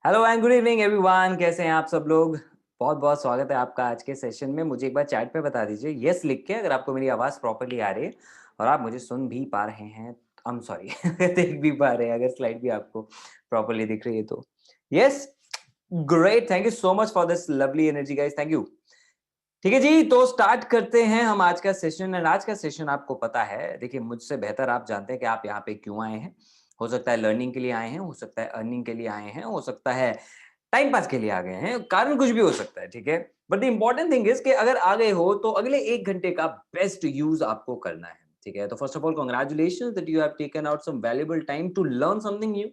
Hello and good evening everyone, कैसे हैं आप सब लोग। बहुत बहुत स्वागत है आपका आज के सेशन में। मुझे एक बार चैट पे बता दीजिए यस लिख के अगर आपको मेरी आवाज़ प्रॉपर्ली आ रही है और आप मुझे सुन भी पा रहे हैं। आई एम सॉरी देख भी पा रहे हैं, अगर स्लाइड भी आपको प्रॉपर्ली दिख रही है तो yes. Great, thank you so much for this lovely energy guys, thank you. ठीक है जी, तो स्टार्ट करते हैं हम आज का सेशन। एंड आज का सेशन आपको पता है, देखिए मुझसे बेहतर आप जानते हैं कि आप यहाँ पे क्यों आए हैं। हो सकता है लर्निंग के लिए आए हैं, हो सकता है अर्निंग के लिए आए हैं, हो सकता है टाइम पास के लिए आ गए हैं, कारण कुछ भी हो सकता है, ठीक है। But the important thing is कि अगर आ गए हो तो अगले 1 घंटे का बेस्ट यूज आपको करना है, ठीक है। तो first of all congratulations that you have taken out some valuable time to learn something new.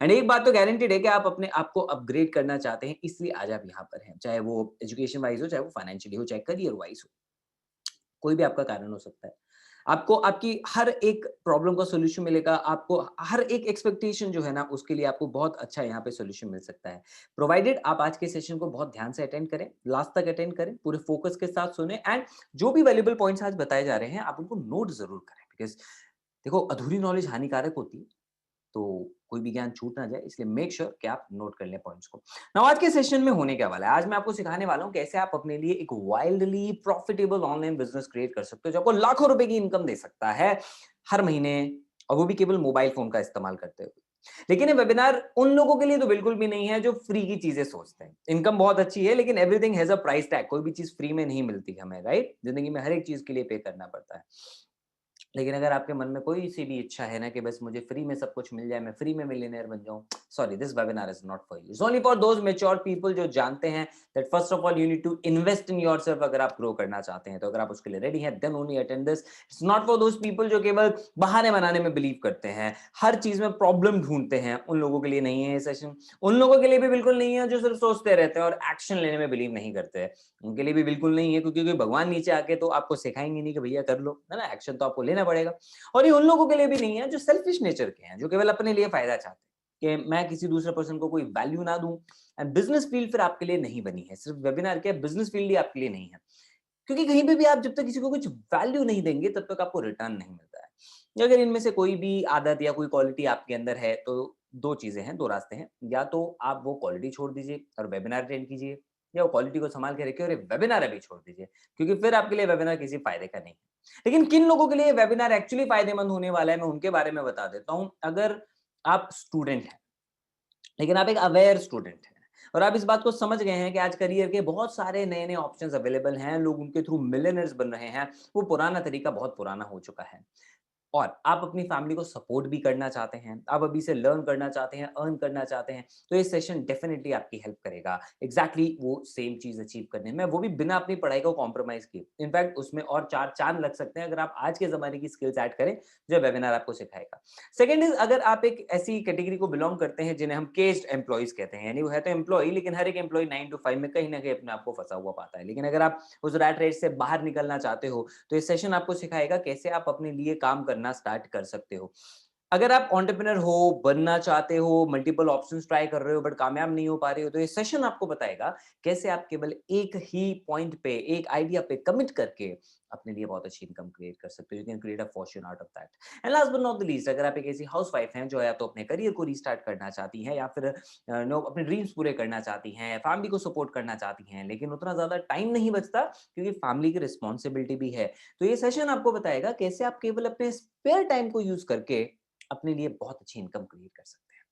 And एक बात तो गारंटेड है कि आप अपने आप को अपग्रेड करना चाहते हैं, इसलिए आज आप यहाँ पर हैं, चाहे वो एजुकेशन वाइज हो, चाहे वो फाइनेंशियली हो, चाहे करियर वाइज हो। कोई भी आपका कारण हो सकता है। आपको आपकी हर एक प्रॉब्लम का सॉल्यूशन मिलेगा, आपको हर एक एक्सपेक्टेशन जो है ना उसके लिए आपको बहुत अच्छा यहाँ पे सॉल्यूशन मिल सकता है। प्रोवाइडेड आप आज के सेशन को बहुत ध्यान से अटेंड करें, लास्ट तक अटेंड करें, पूरे फोकस के साथ सुने एंड जो भी वैल्यूएबल पॉइंट्स आज बताए जा रहे हैं आप उनको नोट जरूर करें, बिकॉज़ देखो अधूरी नॉलेज हानिकारक होती है। तो कोई भी ज्ञान छूट ना जाए, इसलिए मेक श्योर कि आप नोट कर लें पॉइंट्स को। नाउ आज के सेशन में होने क्या वाला है, आज मैं आपको सिखाने वाला हूं कैसे आप अपने लिए एक wildly profitable online business create कर सकते हो जो आपको लाखों रुपए की इनकम दे सकता है हर महीने, और वो भी केवल मोबाइल फोन का इस्तेमाल करते हुए। लेकिन ये वेबिनार उन लोगों के लिए तो बिल्कुल भी नहीं है जो फ्री की चीजें सोचते हैं। इनकम बहुत अच्छी है लेकिन everything has a price tag, कोई भी चीज फ्री में नहीं मिलती हमें, राइट। जिंदगी में हर एक चीज के लिए पे करना पड़ता है। लेकिन अगर आपके मन में कोई सी भी इच्छा है ना कि बस मुझे फ्री में सब कुछ मिल जाए, मैं फ्री में मिलियनेयर बन जाऊं, sorry, this webinar is not for you. It's only for those mature people जो जानते हैं that first of all you need to invest in yourself. अगर आप ग्रो करना चाहते हैं तो अगर आप उसके लिए रेडी हैं then only attend this. It's not for those people जो केवल बहाने बनाने में बिलीव करते हैं, हर चीज में प्रॉब्लम ढूंढते हैं, उन लोगों के लिए नहीं है ये सेशन। उन लोगों के लिए भी बिल्कुल नहीं है जो सिर्फ सोचते रहते हैं और एक्शन लेने में बिलीव नहीं करते हैं। उनके लिए भी बिल्कुल नहीं है, क्योंकि भगवान नीचे आके तो आपको सिखाएंगे नहीं कि भैया कर लो, है ना, एक्शन तो आपको लेना पड़ेगा। और ये उन लोगों के लिए भी नहीं है जो सेल्फिश नेचर के हैं, जो केवल अपने लिए फायदा चाहते हैं कि मैं किसी दूसरे पर्सन को कोई वैल्यू ना दूं। एंड बिजनेस फील्ड फिर आपके लिए नहीं बनी है, सिर्फ वेबिनार क्या, बिजनेस फील्ड ही आपके लिए नहीं है। क्योंकि कहीं पे भी आप जब तक किसी को कुछ वैल्यू नहीं देंगे तब तक आपको रिटर्न नहीं मिलता है। अगर इनमें से कोई भी आदत या कोई क्वालिटी आपके अंदर है तो दो चीजें हैं, दो रास्ते हैं। या तो आप वो क्वालिटी छोड़ दीजिए और वेबिनार अटेंड कीजिए, या वो क्वालिटी को संभाल के रखिए और वेबिनार अभी छोड़ दीजिए, क्योंकि फिर आपके लिए वेबिनार किसी फायदे का नहीं है। लेकिन किन लोगों के लिए वेबिनार एक्चुअली फायदेमंद होने वाला है, मैं उनके बारे में बता देता हूं। अगर आप स्टूडेंट हैं, लेकिन आप एक अवेयर स्टूडेंट हैं और आप इस बात को समझ गए हैं कि आज करियर के बहुत सारे नए नए ऑप्शंस अवेलेबल हैं, लोग उनके थ्रू मिलियनर्स बन रहे हैं, वो पुराना तरीका बहुत पुराना हो चुका है। और आप अपनी फैमिली को सपोर्ट भी करना चाहते हैं, आप अभी से लर्न करना चाहते हैं, अर्न करना चाहते हैं, तो ये सेशन डेफिनेटली आपकी हेल्प करेगा एग्जैक्टली वो सेम चीज अचीव करने में, वो भी बिना अपनी पढ़ाई को कॉम्प्रोमाइज किए। इनफैक्ट उसमें और चार चांद लग सकते हैं अगर आप आज के जमाने की स्किल्स ऐड करें जो वेबिनार आपको सिखाएगा। सेकंड इज, अगर आप एक ऐसी कैटेगरी को बिलोंग करते हैं जिन्हें हम केज्ड एम्प्लॉइज कहते हैं, यानी वो है तो एम्प्लॉय लेकिन हर एक एम्प्लॉय 9 to 5 में कहीं ना कहीं अपने आप को फंसा हुआ पाता है, लेकिन अगर आप उस रैट रेस से बाहर निकलना चाहते हो तो ये सेशन आपको सिखाएगा कैसे आप अपने लिए काम करना स्टार्ट कर सकते हो। अगर आप एंटरप्रेन्योर हो, बनना चाहते हो, मल्टीपल ऑप्शंस ट्राई कर रहे हो बट कामयाब नहीं हो पा रहे हो, तो ये सेशन आपको बताएगा कैसे आप केवल एक ही पॉइंट पे, एक आइडिया पे कमिट करके अपने लिए बहुत अच्छी इनकम क्रिएट कर सकते हो। You can create a Fortune out of that. And last but not the least, अगर आप एक ऐसी हाउसवाइफ हैं जो या तो अपने करियर को रीस्टार्ट करना चाहती हैं या फिर नो अपने ड्रीम्स पूरे करना चाहती हैं, फैमिली को सपोर्ट करना चाहती हैं, लेकिन उतना ज्यादा टाइम नहीं बचता क्योंकि फैमिली की रिस्पॉन्सिबिलिटी भी है, तो ये सेशन आपको बताएगा कैसे आप केवल अपने स्पेयर टाइम को यूज करके अपने लिए बहुत अच्छी इनकम क्रिएट कर सकते हैं।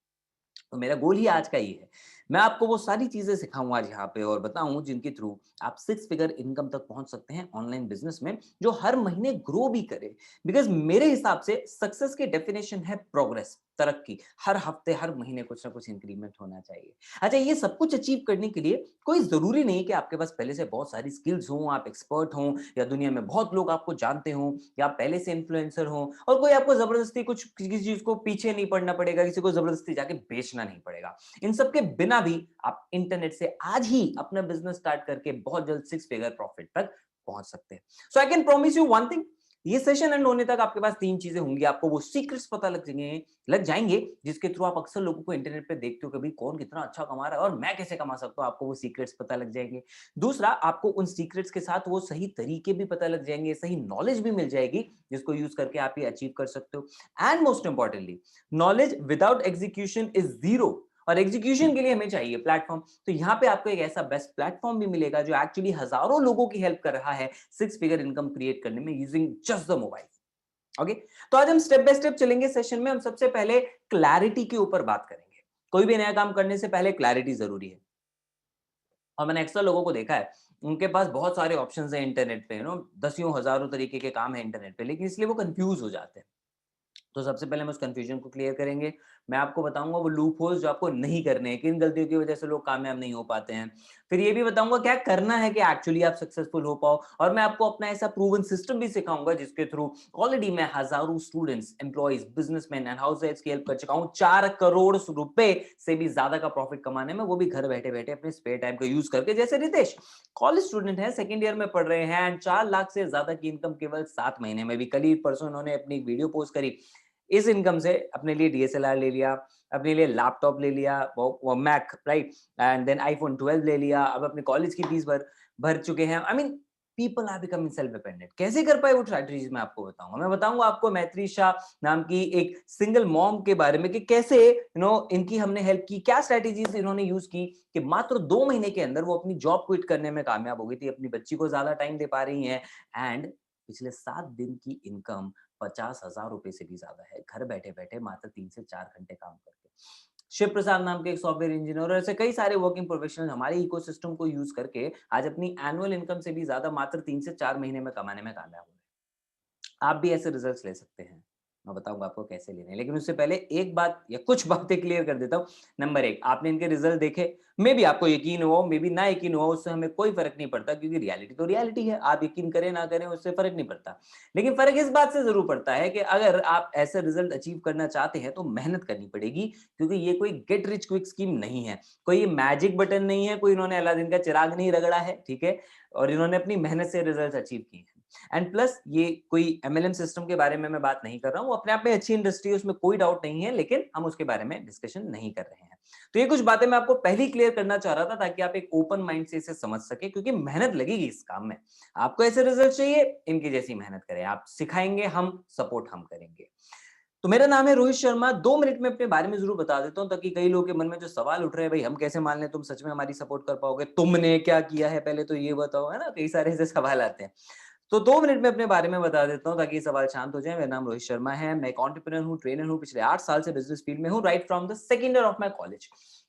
तो मेरा गोल ही आज का ये है, मैं आपको वो सारी चीजें सिखाऊं आज यहाँ पे और बताऊं जिनके थ्रू आप 6 फिगर इनकम तक पहुंच सकते हैं ऑनलाइन बिजनेस में, जो हर महीने ग्रो भी करे। बिकॉज मेरे हिसाब से सक्सेस की डेफिनेशन है प्रोग्रेस, तरक्की। हर हफ्ते हर महीने कुछ ना कुछ इंक्रीमेंट होना चाहिए। अच्छा, ये सब कुछ अचीव करने के लिए कोई जरूरी नहीं कि आपके पास पहले से बहुत सारी स्किल्स हों, आप एक्सपर्ट हों, या दुनिया में बहुत लोग आपको जानते हों, या आप पहले से इन्फ्लुएंसर हों, और कोई आपको जबरदस्ती कुछ किसी चीज को पीछे नहीं पड़ना पड़ेगा, किसी को जबरदस्ती जाके बेचना नहीं पड़ेगा। इन सब के बिना भी आप इंटरनेट से आज ही अपना बिजनेस स्टार्ट करके बहुत जल्द 6 फिगर प्रॉफिट तक पहुंच सकते हैं। So I can promise you one thing, ये सेशन एंड होने तक आपके पास 3 चीजें होंगी, आपको वो सीक्रेट्स पता लग जाएंगे जिसके थ्रू आप अक्सर लोगों को इंटरनेट पे देखते हो, कभी कौन कितना अच्छा कमा रहा है और मैं कैसे कमा सकता हूं, आपको वो सीक्रेट्स पता लग जाएंगे। दूसरा, आपको उन सीक्रेट्स के साथ वो सही तरीके भी पता लग जाएंगे, सही नॉलेज भी मिल जाएगी जिसको यूज करके आप ये अचीव कर सकते हो। And most importantly, knowledge without execution is zero. और एग्जीक्यूशन के लिए हमें चाहिए प्लेटफॉर्म। तो यहाँ पे आपको एक ऐसा बेस्ट प्लेटफॉर्म भी मिलेगा जो एक्चुअली हजारों लोगों की हेल्प कर रहा है 6 फिगर इनकम क्रिएट करने में using just the mobile. Okay, तो आज हम स्टेप बाय स्टेप चलेंगे सेशन में। हम सबसे पहले क्लैरिटी के ऊपर बात करेंगे। कोई भी नया काम करने से पहले क्लैरिटी जरूरी है। और मैंने अक्सर लोगों को देखा है, उनके पास बहुत सारे ऑप्शंस हैं इंटरनेट पे, दसियों हजारों तरीके के काम है इंटरनेट पे, लेकिन इसलिए वो कंफ्यूज हो जाते हैं। तो सबसे पहले हम उस कन्फ्यूजन को क्लियर करेंगे। मैं आपको बताऊँगा वो लूप होल्स जो आपको नहीं करने हैं, किन गलतियों की वजह से लोग कामयाब नहीं हो पाते हैं। फिर ये भी बताऊँगा क्या करना है कि एक्चुअली आप सक्सेसफुल हो पाओ, और मैं आपको अपना ऐसा प्रूवन सिस्टम भी सिखाऊँगा जिसके थ्रू ऑलरेडी मैं हज़ारों स्टूडेंट्स, एम्प्लॉइज़, बिज़नेसमैन एंड हाउसवाइफ्स की हेल्प कर चुका हूँ। 4 करोड़ रुपए से भी ज़्यादा का प्रॉफिट कमाने में, वो भी घर बैठे-बैठे अपने स्पेयर टाइम का यूज़ करके। जैसे रितेश कॉलेज स्टूडेंट हैं, सेकंड ईयर में पढ़ रहे हैं एंड 4 लाख से ज़्यादा की इनकम केवल 7 महीने में भी। कल ही परसों इन्होंने अपनी एक वीडियो पोस्ट करी। इस इनकम से अपने लिए डीएसएलआर ले लिया, अपने लिए लैपटॉप ले लिया, वो Mac right, and then iPhone 12 ले लिया, अब अपने कॉलेज की फीस भर भर चुके हैं। I mean people are becoming self dependent. कैसे कर पाए वो स्ट्रैटेजीज मैं आपको बताऊंगा। मैं बताऊंगा आपको मैत्री शाह नाम की एक सिंगल मॉम के बारे में कि कैसे इनकी हमने हेल्प की, क्या स्ट्रैटेजीज इन्होंने यूज की कि मात्र 2 महीने के अंदर वो अपनी जॉब क्विट करने में कामयाब हो गई थी, अपनी बच्ची को ज्यादा टाइम दे पा रही हैं, एंड पिछले 7 दिन की इनकम 50,000 रुपए से भी ज्यादा है, घर बैठे बैठे मात्र 3 से 4 घंटे काम करके। शिव प्रसाद नाम के एक सॉफ्टवेयर इंजीनियर और ऐसे कई सारे वर्किंग प्रोफेशनल हमारे इकोसिस्टम को यूज करके आज अपनी एनुअल इनकम से भी ज्यादा मात्र 3 से 4 महीने में कमाने में कामयाब हो रहे हैं। आप भी ऐसे रिजल्ट्स ले सकते हैं। मैं बताऊंगा आपको कैसे लेने हैं, लेकिन उससे पहले एक बात या कुछ बातें क्लियर कर देता हूं। नंबर एक, आपने इनके रिजल्ट देखे, मे बी आपको यकीन हो, मे बी ना यकीन हो, उससे हमें कोई फर्क नहीं पड़ता, क्योंकि रियलिटी तो रियलिटी है। आप यकीन करें ना करें उससे फर्क नहीं पड़ता। लेकिन फर्क इस बात से जरूर पड़ता है कि अगर आप ऐसे रिजल्ट अचीव करना चाहते हैं तो मेहनत करनी पड़ेगी, क्योंकि ये कोई गेट रिच क्विक स्कीम नहीं है, कोई मैजिक बटन नहीं है, कोई इन्होंने अलादीन का चिराग नहीं रगड़ा है, ठीक है। और इन्होंने अपनी मेहनत से रिजल्ट अचीव किए हैं। एंड प्लस ये कोई एमएलएम सिस्टम के बारे में मैं बात नहीं कर रहा हूं, अपने आप में अच्छी इंडस्ट्री है, उसमें कोई डाउट नहीं है, लेकिन हम उसके बारे में डिस्कशन नहीं कर रहे हैं। तो ये कुछ बातें मैं आपको पहले ही क्लियर करना चाह रहा था, ताकि आप एक ओपन माइंड से इसे समझ सके, क्योंकि मेहनत लगेगी इस काम में। आपको ऐसे रिजल्ट चाहिए, इनकी जैसी मेहनत करें, आप सिखाएंगे हम, सपोर्ट हम करेंगे। तो मेरा नाम है रोहित शर्मा। 2 मिनट में अपने बारे में जरूर बता देता हूं, ताकि कई लोगों के मन में जो सवाल उठ रहे हैं, भाई हम कैसे मान लें तुम सच में हमारी सपोर्ट कर पाओगे, तुमने क्या किया है पहले तो ये बताओ, है ना, कई सारे ऐसे सवाल आते हैं। तो 2 मिनट में अपने बारे में बता देता हूँ ताकि ये सवाल शांत हो जाए। मेरा नाम रोहित शर्मा है, मैं एक एंटरप्रेन्योर हूँ, ट्रेनर हूँ, पिछले 8 साल से बिजनेस फील्ड में हूँ, right from the second year of my college.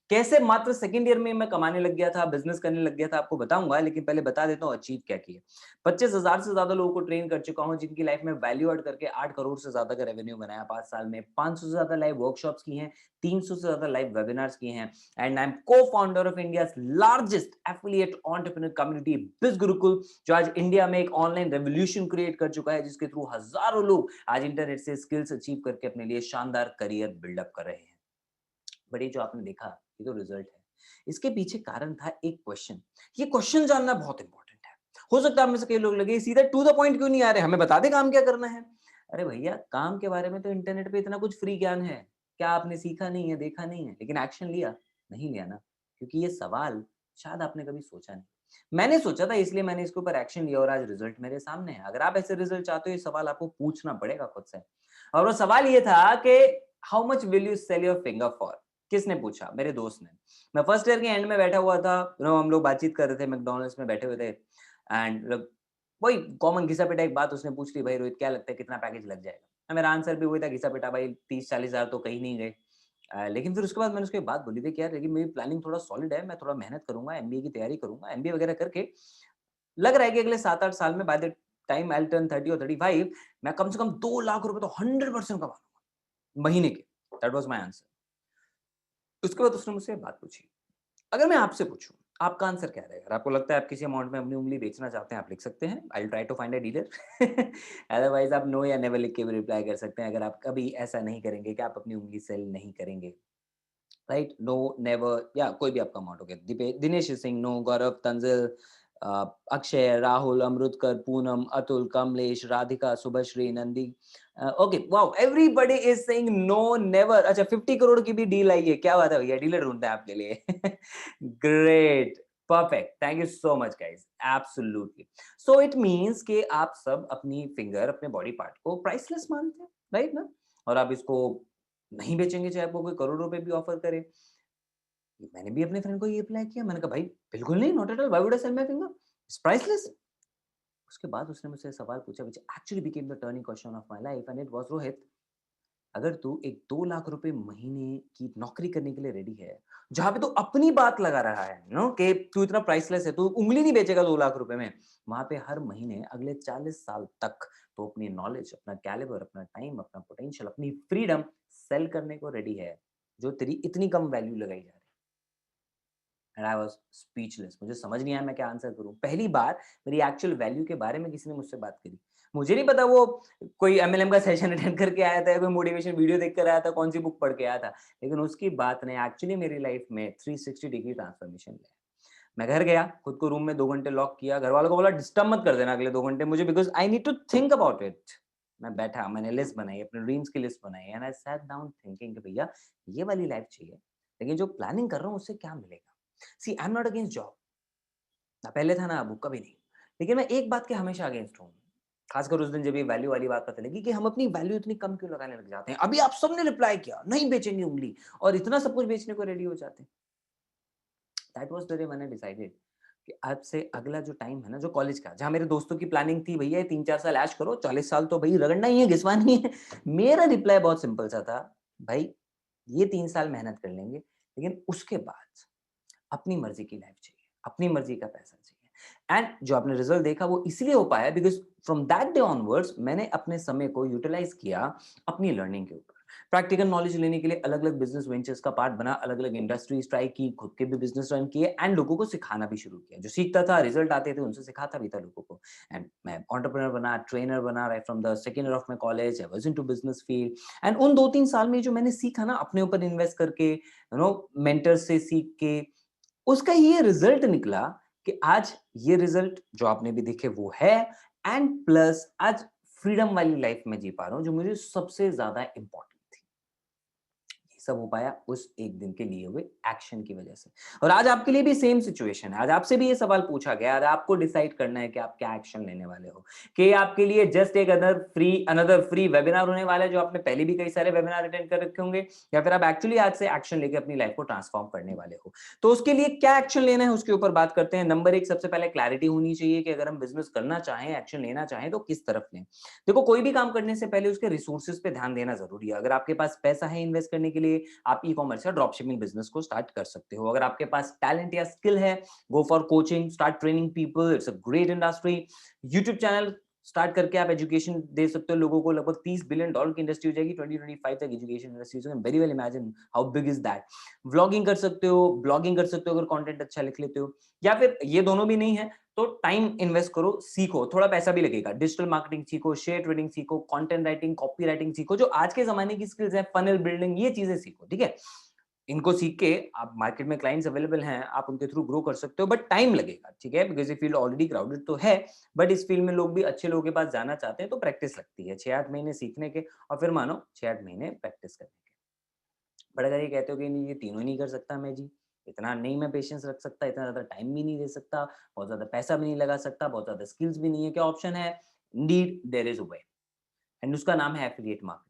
कैसे मात्र सेकंड ईयर में मैं कमाने लग गया था, बिजनेस करने लग गया था, आपको बताऊंगा, लेकिन पहले बता देता हूँ अचीव क्या किया। 25,000 से ज्यादा लोगों को ट्रेन कर चुका हूँ, जिनकी लाइफ में वैल्यू ऐड करके 8 करोड़ से ज्यादा का रेवेन्यू बनाया 5 साल में। 500 से ज्यादा लाइव वर्कशॉप्स की हैं, 300 से ज्यादा लाइव वेबिनार्स किए हैं, एंड आई एम को founder of India largest affiliate entrepreneur community बिज गुरुकुल, जो आज इंडिया में एक ऑनलाइन रेवोल्यूशन क्रिएट कर चुका है, जिसके थ्रू हजारों लोग आज इंटरनेट से स्किल्स अचीव करके अपने लिए शानदार करियर बिल्डअप कर रहे हैं। बट ये जो आपने देखा, ये तो रिजल्ट है। इसके पीछे कारण था एक क्वेश्चन। ये क्वेश्चन जानना बहुत इंपॉर्टेंट है। हो सकता है आप में से कई लोग लगे सीधा टू द पॉइंट क्यों नहीं आ रहे, हमें बता दे काम क्या करना है। अरे भैया, काम के बारे में तो इंटरनेट पे इतना कुछ फ्री ज्ञान है, क्या आपने सीखा नहीं है, देखा नहीं है, लेकिन एक्शन लिया नहीं लिया ना, क्योंकि ये सवाल शायद आपने कभी सोचा नहीं। मैंने सोचा था, इसलिए मैंने इसके ऊपर एक्शन लिया और आज रिजल्ट मेरे सामने है। अगर आप ऐसे रिजल्ट चाहते हो, ये सवाल आपको पूछना पड़ेगा खुद से। और वो सवाल ये था कि how much will you sell your finger for. किसने पूछा? मेरे दोस्त ने। मैं फर्स्ट ईयर के एंड में बैठा हुआ था, हम लोग बातचीत कर रहे थे, मैकडॉनल्ड्स में बैठे हुए थे, एंड वही कॉमन घिसा-पिटा एक बात उसने पूछ ली, भाई रोहित क्या लगता है कितना पैकेज लग जाएगा? मेरा आंसर भी वही था, घिसा-पिटा, भाई 30-40 हज़ार तो कहीं नहीं गए। लेकिन फिर उसके बाद मैंने उसको एक बात बोली थी कि यार लेकिन मेरी प्लानिंग थोड़ा सॉलिड है, मैं थोड़ा मेहनत करूँगा, एमबीए की तैयारी करूँगा, एमबीए वगैरह करके लग रहा है कि अगले 7-8 साल में by the time I will turn 30 और 35, मैं कम से कम 2 लाख रुपए तो 100% कमा लूँगा महीने के। That was my answer. उसके बाद उसने मुझसे एक बात पूछी, अगर मैं आपसे पूछूं, आपका आंसर क्या रहेगा? अगर आपको लगता है आप किसी अमाउंट में अपनी उंगली बेचना चाहते हैं, आप लिख सकते हैं, I will try to find a dealer. Otherwise आप नो या नेवर लिख के भी रिप्लाई कर सकते हैं, अगर आप कभी ऐसा नहीं करेंगे कि आप अपनी उंगली सेल नहीं करेंगे। राइट, नो, नेवर, या कोई भी आपका अमाउंट हो गया। Dinesh Singh no, Gaurav, Tanzil, Akshay, Rahul, Amritkar, Poonam, Atul, Kamlesh, Radhika, Shubhashree, Nandi. Okay, wow, everybody is saying no, never. अच्छा, 50 करोड़ की भी डील आई है, क्या बात है भैया, डीलर ढूंढते हैं आपके लिए। Great, perfect, thank you so much guys, absolutely. So it means कि आप सब अपनी फिंगर, अपने बॉडी पार्ट को प्राइसलेस मानते हैं, राइट ना? और आप इसको नहीं बेचेंगे चाहे आपको कोई करोड़ रुपए भी ऑफर करे। मैंने भी अपने फ्रेंड को ये रिप्लाई किया, मैंने कहा भाई बिल्कुल नहीं, not at all, why would I sell my finger, it's priceless. उसके बाद उसने मुझसे सवाल पूछा which actually became the turning question of my life and it was, Rohit, अगर तू एक 2 लाख रुपए महीने की नौकरी करने के लिए रेडी है, जहाँ पे तू अपनी बात लगा रहा है, कि तू इतना प्राइसलेस है, तू उँगली नहीं बेचेगा 2 लाख रुपए में, वहाँ पे हर महीने अगले 40 साल तक तो अपनी नॉलेज, अपना कैलिबर, अपना टाइम, अपना पोटेंशियल, अपनी फ्रीडम सेल करने को रेडी है, जो तेरी इतनी कम वैल्यू लगाई जा रही है। एंड आई वाज स्पीचलेस, मुझे समझ नहीं आया मैं क्या आंसर करूँ। पहली बार मेरी एक्चुअल वैल्यू के बारे में किसी ने मुझसे बात करी। मुझे नहीं पता वो कोई एमएलएम का सेशन अटेंड करके आया था या कोई मोटिवेशन वीडियो देख कर आया था, कौन-सी बुक पढ़ के आया था। लेकिन उसकी बात ने एक्चुअली मेरी लाइफ में 360 डिग्री ट्रांसफॉर्मेशन लाया। मैं घर गया, खुद को रूम में 2 घंटे लॉक किया, घरवालों को बोला डिस्टर्ब मत कर देना अगले 2 घंटे मुझे, because I need to think about it. मैं बैठा, मैंने लिस्ट बनाई, अपने ड्रीम्स की लिस्ट बनाई and I sat down thinking कि भैया ये वाली लाइफ चाहिए, लेकिन जो प्लानिंग कर रहा हूँ उससे क्या मिलेगा? See I am not against job, ना पहले था ना अब, कभी नहीं। लेकिन मैं एक बात के हमेशा अगेंस्ट हूँ, खासकर उस दिन जब ये वैल्यू वाली बात पता लगी कि हम अपनी वैल्यू इतनी कम क्यों लगाने लग जाते हैं। अभी आप सबने रिप्लाई किया, नहीं बेचेंगे उंगली, और इतना सब कुछ बेचने को रेडी हो जाते हैं। दैट वाज द डे मैंने डिसाइडेड कि आज से अगला जो टाइम है ना, जो कॉलेज का, जहाँ मेरे दोस्तों की प्लानिंग थी, भैया 3-4 साल ऐश करो, 40 साल तो भई रगड़ना ही है, घिसवाना ही है। मेरा रिप्लाई बहुत सिंपल सा था, भाई ये 3 साल मेहनत कर लेंगे, लेकिन उसके बाद अपनी मर्ज़ी की लाइफ़ चाहिए, अपनी मर्ज़ी का पैसा चाहिए। एंड जो आपने रिज़ल्ट देखा वो इसलिए हो पाया because from that day onwards मैंने अपने समय को यूटिलाइज़ किया अपनी लर्निंग के ऊपर। प्रैक्टिकल नॉलेज लेने के लिए अलग-अलग बिज़नेस वेंचर्स का पार्ट बना, अलग-अलग इंडस्ट्रीज़ ट्राई की, खुद के भी बिज़नेस रन किए एंड लोगों को सिखाना भी शुरू किया। जो सीखता था, रिज़ल्ट आते थे, उनसे सिखाता भी था लोगों को। एंड मैं एंटरप्रेन्योर बना, ट्रेनर बना, right from the second year of my college, I was into business field and उन 2-3 साल में जो मैंने सीखा ना अपने ऊपर इन्वेस्ट करके, मेंटर से सीख के, उसका ये रिजल्ट निकला कि आज ये रिजल्ट जो आपने भी देखे वो है एंड प्लस आज फ्रीडम वाली लाइफ में जी पा रहा हूँ, जो मुझे सबसे ज्यादा इंपॉर्टेंट थी। ये सब हो पाया उस एक दिन के लिए हुए एक्शन की वजह से। और आज आपके लिए भी सेम सिचुएशन है। आज आपसे भी ये सवाल पूछा गया, आज आपको डिसाइड करना है कि आप क्या एक्शन लेने वाले हो, कि आपके लिए जस्ट एक अनदर फ्री वेबिनार होने वाला है, जो आपने पहले भी कई सारे वेबिनार अटेंड कर रखे होंगे, या फिर आप एक्चुअली आज से एक्शन लेके अपनी लाइफ को ट्रांसफॉर्म करने वाले हो। तो उसके लिए क्या एक्शन लेना है उसके ऊपर बात करते हैं। नंबर एक, सबसे पहले क्लैरिटी होनी चाहिए कि अगर हम बिजनेस करना चाहें, एक्शन लेना चाहें, तो किस तरफ लें। देखो, कोई भी काम करने से पहले उसके रिसोर्सेज पे ध्यान देना जरूरी है। अगर आपके पास पैसा है इन्वेस्ट करने के लिए, आप ई कॉमर्स या ड्रॉप शिपिंग बिजनेस को स्टार्ट कर सकते हो। अगर आपके पास टैलेंट या स्किल है, go for coaching, start training people, it's a great industry. YouTube channel start करके आप एजुकेशन दे सकते हो लोगों को। लगभग $30 बिलियन की इंडस्ट्री हो जाएगी 2025 तक education industry. So very well imagine how big is that. Vlogging कर सकते हो, ब्लॉगिंग कर सकते हो अगर कंटेंट अच्छा लिख लेते हो, या फिर ये दोनों भी नहीं है तो टाइम इन्वेस्ट करो, सीखो, थोड़ा पैसा भी लगेगा, डिजिटल मार्केटिंग सीखो, शेयर ट्रेडिंग सीखो, कंटेंट राइटिंग, कॉपी राइटिंग सीखो, जो आज के जमाने की स्किल्स हैं, फनल बिल्डिंग, ये चीजें सीखो, ठीक है। इनको सीख के आप, मार्केट में क्लाइंट्स अवेलेबल हैं, आप उनके थ्रू ग्रो कर सकते हो, बट टाइम लगेगा, ठीक है, बिकॉज ये फील्ड ऑलरेडी क्राउडेड तो है। बट इस फील्ड में लोग भी, अच्छे लोगों के पास जाना चाहते हैं, तो प्रैक्टिस लगती है 6-8 महीने सीखने के, और फिर मानो 6-8 महीने प्रैक्टिस करने के। बट अगर ये कहते हो कि नहीं, ये तीनों ही नहीं कर सकता मैं जी, इतना नहीं मैं पेशेंस रख सकता, इतना ज़्यादा टाइम भी नहीं दे सकता, बहुत ज़्यादा पैसा भी नहीं लगा सकता, बहुत ज़्यादा स्किल्स भी नहीं है, क्या ऑप्शन है? Indeed there is a way, and उसका नाम है एफिलिएट मार्केटिंग।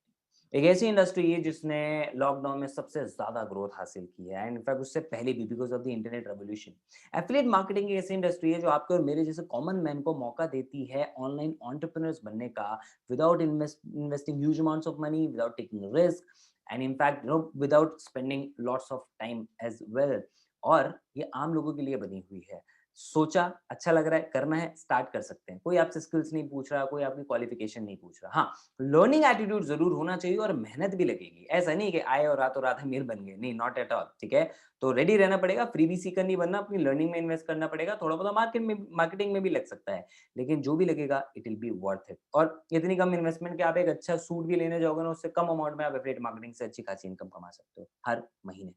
एक ऐसी इंडस्ट्री है जिसने लॉकडाउन में सबसे ज़्यादा ग्रोथ हासिल की है, एंड इनफैक्ट उससे पहले भी, because of the internet revolution. Affiliate marketing एक ऐसी इंडस्ट्री है जो आपको और मेरे जैसे कॉमन मैन को मौका देती है ऑनलाइन एंटरप्रेन्योर्स बनने का, without investing huge amounts of money, without taking risk, and in fact without spending lots of time as well. और ये आम लोगों के लिए बनी हुई है। सोचा, अच्छा लग रहा है, करना है, स्टार्ट कर सकते हैं। कोई आपसे स्किल्स नहीं पूछ रहा, कोई आपकी क्वालिफिकेशन नहीं पूछ रहा। हाँ, लर्निंग एटीट्यूड जरूर होना चाहिए और मेहनत भी लगेगी। ऐसा नहीं कि आए और रातों रात अमीर बन गए, नहीं, नॉट एट ऑल, ठीक है। तो रेडी रहना पड़ेगा, फ्री भी सीकर नहीं बनना, अपनी लर्निंग में इन्वेस्ट करना पड़ेगा, थोड़ा बहुत मार्केटिंग में भी लग सकता है, लेकिन जो भी लगेगा it will be worth it. और इतनी कम इन्वेस्टमेंट कि आप एक अच्छा सूट भी लेने जाओगे ना, उससे कम अमाउंट में आप एफिलिएट मार्केटिंग से अच्छी खासी इनकम कमा सकते हो हर महीने।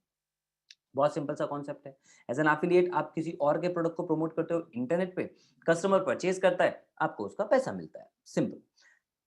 बहुत सिंपल सा कॉन्सेप्ट है। एज एन एफिलिएट आप किसी और के प्रोडक्ट को प्रमोट करते हो इंटरनेट पे, कस्टमर परचेज करता है, आपको उसका पैसा मिलता है, सिंपल।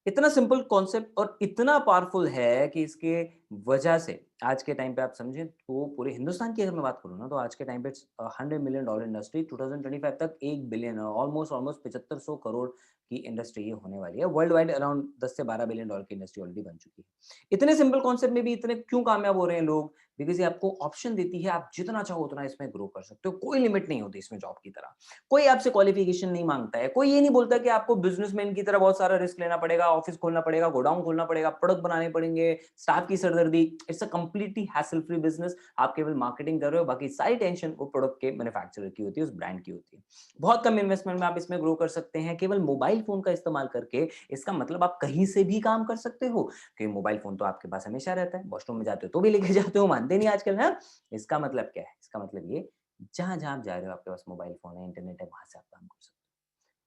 इतना सिंपल कॉन्सेप्ट और इतना पावरफुल है कि इसके वजह से आज के टाइम पे आप समझें तो पूरे हिंदुस्तान की अगर मैं बात करूँ ना, तो आज के टाइम पे इट्स $100 मिलियन इंडस्ट्री, 2025 तक 1 बिलियन, ऑलमोस्ट ऑलमोस्ट 7500 करोड़ की इंडस्ट्री ये होने वाली है। वर्ल्ड वाइड अराउंड 10 से $12 बिलियन की इंडस्ट्री ऑलरेडी बन चुकी है। इतने सिंपल कॉन्सेप्ट में भी इतने क्यों कामयाब हो रहे हैं लोग? बिकॉज़ ये आपको ऑप्शन देती है, आप जितना चाहो उतना इसमें ग्रो कर सकते हो। कोई लिमिट नहीं होती इसमें जॉब की तरह। कोई आपसे क्वालिफिकेशन नहीं माँगता है। कोई ये नहीं बोलता कि आपको बिज़नेसमैन की तरह बहुत सारा रिस्क लेना पड़ेगा, ऑफिस खोलना पड़ेगा, गोडाउन खोलना पड़ेगा, प्रोडक्ट बनाने पड़ेंगे, स्टाफ की सरदर्दी। It's a completely hassle free business. आप केवल मार्केटिंग कर रहे हो, बाकी सारी टेंशन वो प्रोडक्ट के मैन्युफैक्चरर की होती है, उस ब्रांड की होती है। बहुत कम इन्वेस्टमेंट में आप इसमें ग्रो कर सकते हैं, केवल मोबाइल फ़ोन का इस्तेमाल करके। इसका मतलब आप कहीं से भी काम कर सकते हो, क्योंकि मोबाइल फ़ोन तो आपके पास हमेशा रहता है। वॉशरूम में जाते हो तो भी लेके जाते हो, मानते नहीं आजकल, हाँ? इसका मतलब क्या है? इसका मतलब ये, जहाँ-जहाँ आप जा रहे हो आपके पास मोबाइल फ़ोन है, इंटरनेट है, वहाँ से आप काम कर सकते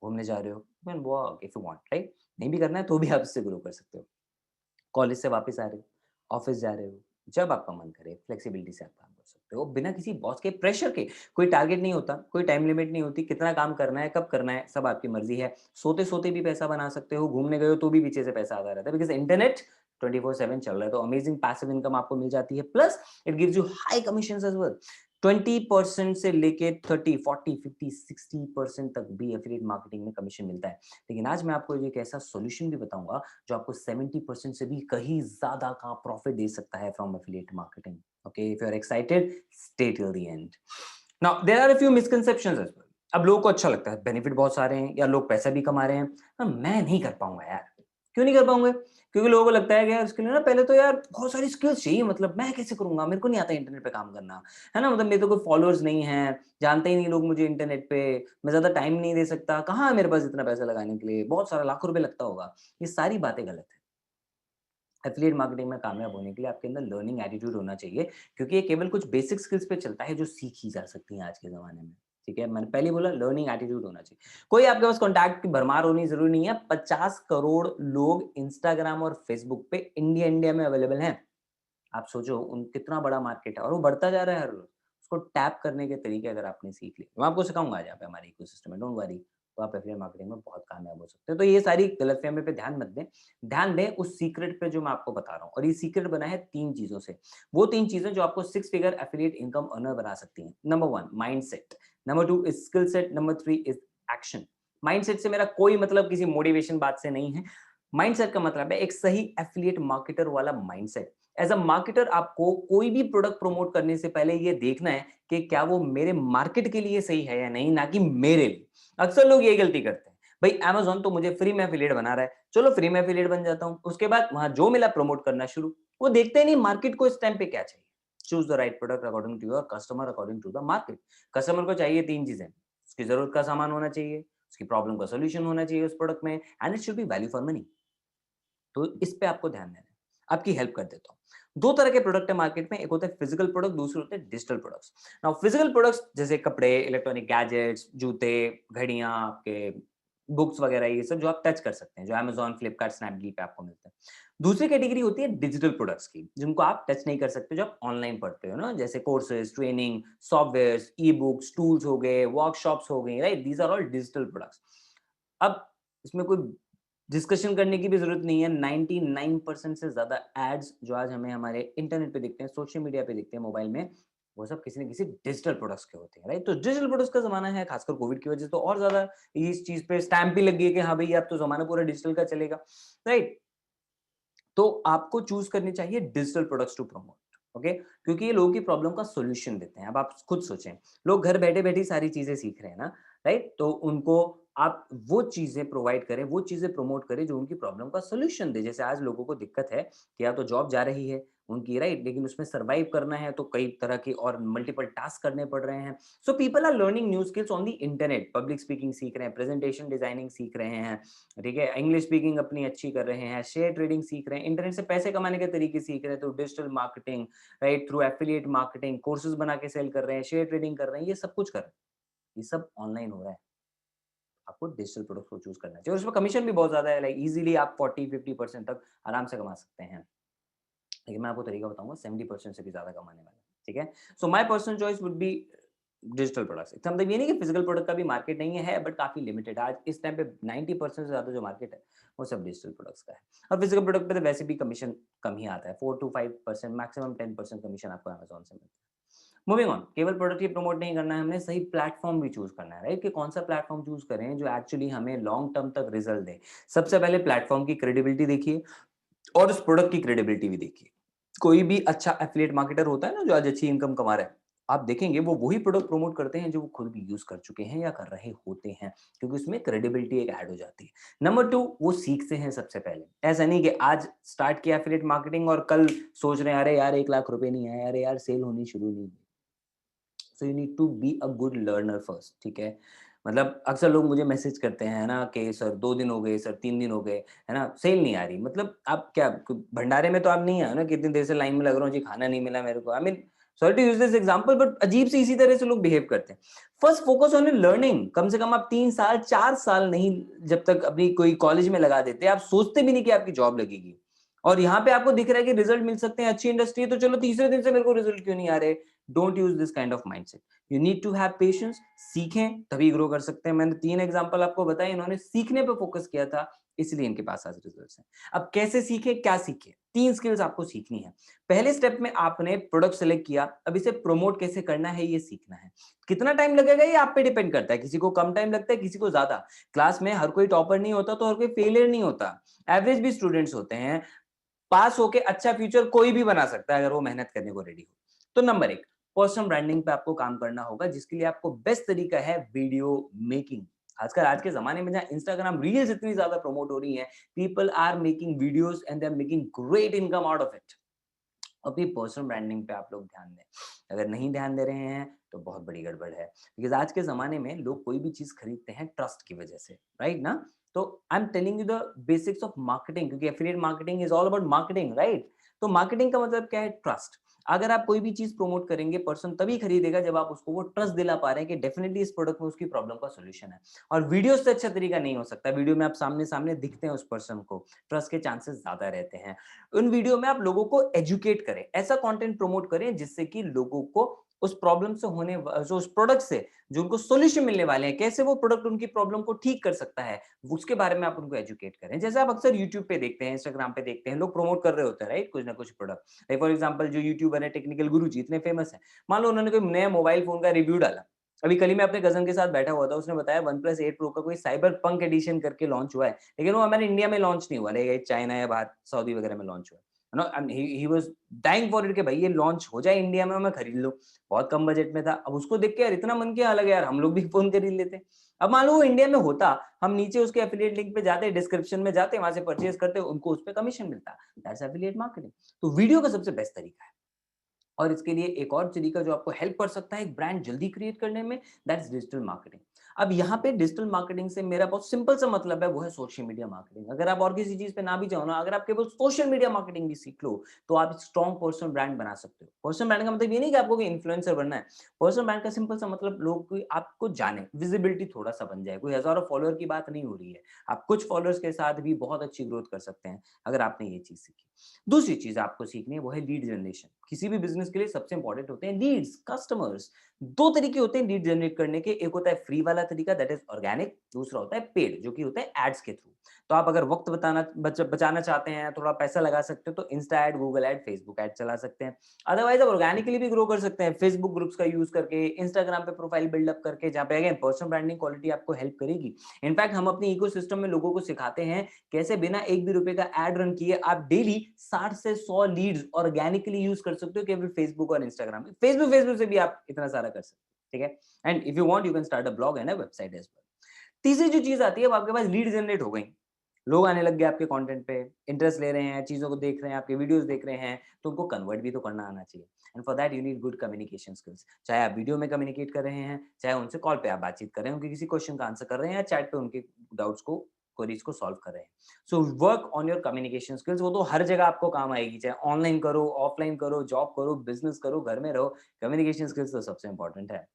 हो। घूमने जा रहे हो, you can walk if you want, right? नहीं भी करना है तो भी आप इससे ग्रो कर सकते हो। कॉलेज से वापस आ रहे हो, ऑफ़िस जा रहे हो, जब आपका मन करे फ्लेक्सिबिलिटी से आप काम कर सकते हो, बिना किसी बॉस के प्रेशर के। कोई टारगेट नहीं होता, कोई टाइम लिमिट नहीं होती, कितना काम करना है, कब करना है, सब आपकी मर्ज़ी है। सोते-सोते भी पैसा बना सकते हो, घूमने गए हो तो भी पीछे से पैसा आता रहता है, बिकॉज़ इंटरनेट 24/7 चल रहा है, तो अमेजिंग पैसिव इनकम आपको मिल जाती है, plus it gives you high commissions as well. 20% से लेके 30, 40, 50, 60% तक भी एफिलिएट मार्केटिंग में कमीशन मिलता है। लेकिन आज मैं आपको एक ऐसा सॉल्यूशन भी बताऊँगा जो आपको 70% से भी कहीं ज़्यादा का प्रॉफ़िट दे सकता है from affiliate marketing. Okay, if you are excited, stay till the end. Now there are a few misconceptions as well. अब लोगों को अच्छा लगता है, बेनिफिट बहुत सारे हैं या लोग पैसा भी कमा रहे हैं, पर मैं नहीं कर पाऊँगा यार। क्यों नहीं कर पाऊँगे? क्योंकि लोगों को लगता है कि यार इसके लिए ना पहले तो यार बहुत सारी स्किल्स चाहिए, मतलब मैं कैसे करूँगा? मेरे को नहीं आता इंटरनेट पे काम करना, है ना? मतलब मेरे तो कोई फॉलोअर्स नहीं हैं, जानते ही नहीं लोग मुझे इंटरनेट पे, मैं ज़्यादा टाइम नहीं दे सकता, कहाँ है मेरे पास इतना पैसा लगाने के लिए? बहुत सारा लाखों रुपए लगता होगा। ये सारी बातें गलत हैं। एफिलिएट मार्केटिंग में कामयाब होने के लिए आपके अंदर लर्निंग एटीट्यूड होना चाहिए, क्योंकि ये केवल कुछ बेसिक स्किल्स पे चलता है जो सीखी जा सकती हैं आज के ज़माने में। ठीक है? मैंने पहले ही बोला, लर्निंग एटीट्यूड होना चाहिए। कोई आपके पास कॉन्टैक्ट की भरमार होनी ज़रूरी नहीं है। 50 करोड़ लोग इंस्टाग्राम और फेसबुक पे इंडिया में अवेलेबल हैं। आप सोचो उन कितना बड़ा मार्केट है और वो बढ़ता जा रहा है हर रोज़। उसको टैप करने के तरीके अगर आपने सीख लिए, मैं आपको सिखाऊँगा आज यहाँ पे हमारे इकोसिस्टम में, डोंट वरी। तो आप एफिलिएट मार्केटिंग में बहुत कामयाब हो सकते हैं। तो ये सारी गलतफ़हमी पे ध्यान मत दें। ध्यान दें उस सीक्रेट पे जो मैं आपको बता रहा हूँ, और ये सीक्रेट बना है 3 चीज़ों से। वो 3 चीज़ें जो आपको 6 फिगर एफिलिएट इनकम अर्नर बना सकती हैं। Number 1 mindset, number 2 is skill set, number 3 is action. Mindset से मेरा कोई मतलब किसी मोटिवेशन बात से नहीं है। माइंडसेट का मतलब है एक सही एफिलिएट मार्केटर वाला माइंडसेट। एज़ अ मार्केटर आपको कोई भी प्रोडक्ट प्रमोट करने से पहले ये देखना है कि क्या वो मेरे मार्केट के लिए सही है या नहीं, ना कि मेरे लिए। अक्सर लोग यही गलती करते हैं। भाई अमेज़न तो मुझे फ्री में एफिलिएट बना रहा है, चलो फ्री में एफिलिएट बन जाता हूँ। उसके बाद वहाँ जो मिला प्रमोट करना शुरू। वो देखते ही नहीं मार्केट को इस टाइम पे क्या चाहिए। Choose the right product according to your customer, according to the market. Customer को चाहिए 3 चीज़ें। उसकी ज़रूरत का सामान होना चाहिए, उसकी प्रॉब्लम का सॉल्यूशन होना चाहिए उस प्रोडक्ट में, and it should be value for money. तो इस पे आपको ध्यान देना है। आपकी हेल्प कर देता हूँ। 2 तरह के प्रोडक्ट है मार्केट में, एक होता है फिजिकल प्रोडक्ट, दूसरे होते हैं digital products. Now physical products जैसे कपड़े, इलेक्ट्रॉनिक गैजेट्स, जूते, घड़ियाँ, आपके बुक्स वगैरह, ये सब जो आप टच कर सकते हैं, जो अमेज़न, फ्लिपकार्ट, स्नैपडील पे आपको मिलते हैं। दूसरी कैटेगरी होती है डिजिटल प्रोडक्ट्स की, जिनको आप टच नहीं कर सकते, जो आप ऑनलाइन पढ़ते हो ना, जैसे courses, training, softwares, e-books, tools हो गए, वर्कशॉप्स हो गई, right? These are all digital products. अब इसमें कोई डिस्कशन करने की भी ज़रूरत नहीं है। 99% से ज़्यादा एड्स जो आज हमें हमारे इंटरनेट पे दिखते हैं, सोशल मीडिया पे दिखते हैं, मोबाइल में, वो सब किसी न किसी डिजिटल प्रोडक्ट्स के होते हैं, राइट? तो डिजिटल प्रोडक्ट्स का ज़माना है, खासकर कोविड की वजह से तो और ज़्यादा इस चीज़ पे स्टैम्प भी लग गई है कि हाँ भई, अब तो ज़माना पूरा डिजिटल का चलेगा, राइट? तो आपको चूज़ करनी चाहिए digital products to promote, okay? क्योंकि ये लोगों की प्रॉब्लम का सॉल्यूशन देते हैं। अब आप खुद सोचें, लोग घर बैठे-बैठे सारी चीज़ें सीख रहे हैं ना, राइट? तो उनको आप वो चीज़ें प्रोवाइड करें, वो चीज़ें प्रमोट करें जो उनकी प्रॉब्लम का सॉल्यूशन दे। जैसे आज लोगों को दिक्कत है कि या तो जॉब जा रही है उनकी, राइट? लेकिन उसमें सर्वाइव करना है तो कई तरह के और मल्टीपल टास्क करने पड़ रहे हैं। So people are learning new skills on the internet, public speaking सीख रहे हैं, प्रेजेंटेशन डिजाइनिंग सीख रहे हैं, ठीक है? इंग्लिश स्पीकिंग अपनी अच्छी कर रहे हैं, शेयर ट्रेडिंग सीख रहे हैं, इंटरनेट से पैसे कमाने के तरीके सीख रहे हैं, तो digital marketing, right? Through affiliate marketing, courses बना के सेल कर रहे हैं, शेयर ट्रेडिंग कर रहे हैं, ये सब कुछ कर रहे हैं। ये सब ऑनलाइन हो रहा है। आपको डिजिटल प्रोडक्ट को चूज़ करना चाहिए, और उसमें कमीशन भी बहुत ज़्यादा है, लाइक ईज़िली आप 40-50% तक आराम से कमा सकते हैं। लेकिन मैं आपको तरीका बताऊँगा 70% से भी ज़्यादा कमाने वाला है, ठीक है? So my personal choice would be digital products. इसका मतलब ये नहीं कि फिजिकल प्रोडक्ट का भी मार्केट नहीं है, बट काफ़ी लिमिटेड है। आज इस टाइम पे 90% से ज़्यादा जो मार्केट है, वो सब डिजिटल प्रोडक्ट्स का है। और फिजिकल प्रोडक्ट पे तो वैसे भी कमीशन कम ही आता है, 4 टू 5%, मैक्सिमम 10% कमीशन आपको अमेज़न से मिलता है। मूविंग ऑन, केवल प्रोडक्ट ही प्रमोट नहीं करना है, हमने सही प्लेटफ़ॉर्म भी चूज़ करना है, राइट? कि कौन-सा प्लेटफ़ॉर्म चूज़ करें जो एक्चुअली हमें लॉन्ग टर्म तक रिज़ल्ट दे। सबसे पहले प्लेटफ़ॉर्म की क्रेडिबिलिटी देखिए और उस प्रोडक्ट की क्रेडिबिलिटी भी देखिए। कोई भी अच्छा एफिलिएट मार्केटर होता है ना, जो आज अच्छी इनकम कमा रहा है, आप देखेंगे वो वही प्रोडक्ट प्रमोट करते हैं जो वो खुद भी यूज़ कर चुके हैं या कर रहे होते हैं, क्योंकि उसमें क्रेडिबिलिटी एक ऐड हो जाती है। नंबर 2, वो सीखते हैं सबसे पहले। ऐसा नहीं कि आज स्टार्ट किया एफिलिएट मार्केटिंग और कल सोच रहे हैं, अरे यार 1 लाख रुपए नहीं आए, अरे यार सेल होनी शुरू नहीं हुई। So you need to be a good learner first, ठीक है? मतलब अक्सर लोग मुझे मैसेज करते हैं ना कि सर 2 दिन हो गए, सर 3 दिन हो गए, है ना? सेल नहीं आ रही। मतलब आप क्या भंडारे में तो आप नहीं आए हो ना, कितनी देर से लाइन में लग रहा हूँ जी, खाना नहीं मिला मेरे को। I mean sorry to use this example, but अजीब से इसी तरह से लोग बिहेव करते हैं। First focus on learning. कम से कम आप 3 साल, 4 साल नहीं, जब तक अपनी कोई कॉलेज में लगा देते, आप सोचते भी नहीं कि आपकी जॉब लगेगी। और यहाँ पे आपको दिख रहा है कि रिजल्ट मिल सकते हैं, अच्छी इंडस्ट्री है, तो चलो तीसरे दिन से मेरे को रिजल्ट क्यों नहीं आ रहे? Don't use this kind of mindset. You need to have patience. सीखें तभी ग्रो कर सकते हैं। मैंने 3 एग्जांपल आपको बताए, इन्होंने सीखने पे फोकस किया था, इसलिए इनके पास आज रिजल्ट्स हैं। अब कैसे सीखें, क्या सीखें? 3 स्किल्स आपको सीखनी है। पहले स्टेप में आपने प्रोडक्ट सेलेक्ट किया, अब इसे प्रमोट कैसे करना है ये सीखना है। कितना टाइम लगेगा ये आप पे डिपेंड करता है, किसी को कम टाइम लगता है, किसी को ज़्यादा। क्लास में हर कोई टॉपर नहीं होता, तो हर कोई फेलियर नहीं होता। एवरेज भी स्टूडेंट्स होते हैं। पास होके अच्छा फ्यूचर कोई भी बना सकता है अगर वो मेहनत करने को रेडी हो। तो नंबर 1, पर्सनल ब्रांडिंग पे आपको काम करना होगा, जिसके लिए आपको बेस्ट तरीका है वीडियो मेकिंग। खासकर आज के ज़माने में जहाँ इंस्टाग्राम रील्स इतनी ज़्यादा प्रमोट हो रही हैं, people are making videos and they are making great income out of it. अपनी पर्सनल ब्रांडिंग पे आप लोग ध्यान दें। अगर नहीं ध्यान दे रहे हैं, तो बहुत बड़ी गड़बड़ है। बिकॉज़ आज के ज़माने में लोग कोई भी चीज़ खरीदते हैं ट्रस्ट की वजह से, राइट ना? तो I am telling you the basics of marketing, क्योंकि affiliate marketing is all about marketing, right? तो मार्केटिंग का मतलब क्या है? ट्रस्ट। अगर आप कोई भी चीज़ प्रमोट करेंगे, पर्सन तभी खरीदेगा जब आप उसको वो ट्रस्ट दिला पा रहे हैं कि डेफिनिटली इस प्रोडक्ट में उसकी प्रॉब्लम का सॉल्यूशन है। और वीडियो से अच्छा तरीका नहीं हो सकता। वीडियो में आप सामने-सामने दिखते हैं उस पर्सन को, ट्रस्ट के चांसेस ज़्यादा रहते हैं। उन वीडियो में आप लोगों को एजुकेट करें, ऐसा कंटेंट प्रमोट करें जिससे कि लोगों को उस प्रॉब्लम से होने जो उस प्रोडक्ट से जो उनको सॉल्यूशन मिलने वाले हैं, कैसे वो प्रोडक्ट उनकी प्रॉब्लम को ठीक कर सकता है, उसके बारे में आप उनको एजुकेट करें। जैसे आप अक्सर यूट्यूब पे देखते हैं, इंस्टाग्राम पे देखते हैं, लोग प्रमोट कर रहे होते हैं, राइट? कुछ ना कुछ प्रोडक्ट। लाइक फॉर एग्जांपल जो यूट्यूबर है टेक्निकल गुरुजी, इतने फेमस हैं। मान लो उन्होंने कोई नया मोबाइल फोन का रिव्यू डाला। अभी कल ही मैं अपने कज़न के साथ बैठा हुआ था, उसने बताया वन प्लस 8 प्रो का कोई साइबर पंक एडिशन करके लॉन्च हुआ है, लेकिन वो हमारे इंडिया में लॉन्च नहीं हुआ, लाइक चाइना या बाहर सऊदी वगैरह में लॉन्च हुआ है। No, and he was dying for it कि भाई ये लॉन्च हो जाए इंडिया में और मैं खरीद लूँ। बहुत कम बजट में था। अब उसको देख के यार इतना मन किया, अलग यार हम लोग भी फ़ोन खरीद लेते। अब मान लो वो इंडिया में होता, हम नीचे उसके एफिलिएट लिंक पे जाते, डिस्क्रिप्शन में जाते, वहाँ से परचेज़ करते, उनको उसपे कमीशन मिलता। That's affiliate marketing. तो वीडियो का सबसे बेस्ट तरीका है। और इसके लिए एक और तरीका जो आपको हेल्प कर सकता है एक ब्रांड जल्दी क्रिएट करने में, दैट्स डिजिटल मार्केटिंग। अब यहाँ पे डिजिटल मार्केटिंग से मेरा बहुत सिंपल सा मतलब है, वो है सोशल मीडिया मार्केटिंग। अगर आप और किसी चीज पे ना भी जाओ ना, अगर आप केवल सोशल मीडिया मार्केटिंग भी सीख लो, तो आप स्ट्रॉन्ग पर्सनल ब्रांड बना सकते हो। पर्सनल ब्रांड का मतलब ये नहीं कि आपको कोई इन्फ्लुएंसर बनना है। पर्सनल ब्रांड का सिंपल सा मतलब लोग कोई आपको जाने, विजिबिलिटी थोड़ा सा बन जाए। कोई हजारों फॉलोअर की बात नहीं हो रही है, आप कुछ फॉलोअर्स के साथ भी बहुत अच्छी ग्रोथ कर सकते हैं अगर आपने ये चीज सीखी। दूसरी चीज आपको सीखनी है, वो है लीड जनरेशन। किसी भी बिजनेस के लिए सबसे इंपॉर्टेंट होते हैं लीड्स, कस्टमर्स। दो तरीके होते हैं लीड जनरेट करने के, एक होता है फ्री वाला तरीका, दैट इज ऑर्गेनिक। दूसरा होता है पेड, जो कि होता है एड्स के थ्रू। तो आप अगर वक्त बचाना चाहते हैं, थोड़ा पैसा लगा सकते हो, तो insta ad, Google ad, Facebook ad चला सकते हैं। अदरवाइज आप ऑर्गेनिकली भी ग्रो कर सकते हैं, फेसबुक ग्रुप्स का यूज करके, इंस्टाग्राम पे प्रोफाइल बिल्डअप करके, जहाँ पे अगेन पर्सनल ब्रांडिंग क्वालिटी आपको हेल्प करेगी। इनफैक्ट हम अपने इकोसिस्टम में लोगों को सिखाते हैं कैसे बिना एक भी रुपए का एड रन किए आप डेली 60 से 100 लीड्स ऑर्गेनिकली यूज कर सकते हो, केवल फेसबुक और इंस्टाग्राम में। फेसबुक से भी आप इतना सारा कर सकते हो, ठीक है? And if you want you can start a blog and a website as well. तीसरी जो चीज आती है, वो आपके पास लीड जनरेट हो गई, लोग आने लग गए आपके कंटेंट पे, इंटरेस्ट ले रहे हैं, चीजों को देख रहे हैं, आपके वीडियोस देख रहे हैं, तो उनको कन्वर्ट भी तो करना आना चाहिए। And for that you need good communication skills. चाहे आप वीडियो में कम्युनिकेट कर रहे हैं, चाहे उनसे कॉल पे आप बातचीत कर रहे हैं, उनके किसी क्वेश्चन का आंसर कर रहे हैं, या चैट पे उनके डाउट्स को, क्वेरीज को सॉल्व कर रहे हैं। So work on your communication skills. वो तो हर जगह आपको काम आएगी, चाहे ऑनलाइन करो, ऑफलाइन करो, जॉब करो, बिजनेस करो, घर में रहो, कम्युनिकेशन स्किल्स तो सबसे इंपॉर्टेंट है।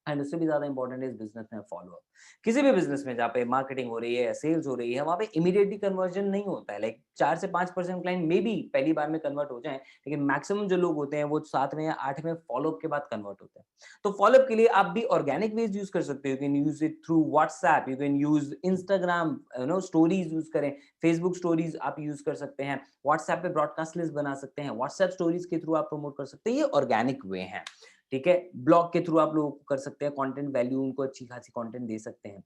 एंड उससे भी ज़्यादा इंपॉर्टेंट है इस बिज़नेस में फॉलो अप। किसी भी बिज़नेस में जहाँ पे मार्केटिंग हो रही है या सेल्स हो रही है, वहाँ पे इमीडिएटली कन्वर्जन नहीं होता है। लाइक 4 से 5% क्लाइंट मे बी पहली बार में कन्वर्ट हो जाएं, लेकिन मैक्सिमम जो लोग होते हैं वो 7वें या 8वें फॉलोअप के बाद कन्वर्ट होते हैं। तो फॉलोअप के लिए आप भी ऑर्गेनिक वेज यूज कर सकते हो। You can use it through WhatsApp, you can use Instagram, stories use करें, फेसबुक स्टोरीज आप यूज कर सकते हैं, व्हाट्सएप पे ब्रॉडकास्ट लिस्ट बना सकते हैं, व्हाट्सएप स्टोरीज के थ्रू आप प्रमोट कर सकते हैं। ये ऑर्गेनिक वे है, ठीक है। ब्लॉग के थ्रू आप लोग कर सकते हैं, कंटेंट वैल्यू उनको अच्छी खासी कंटेंट दे सकते हैं।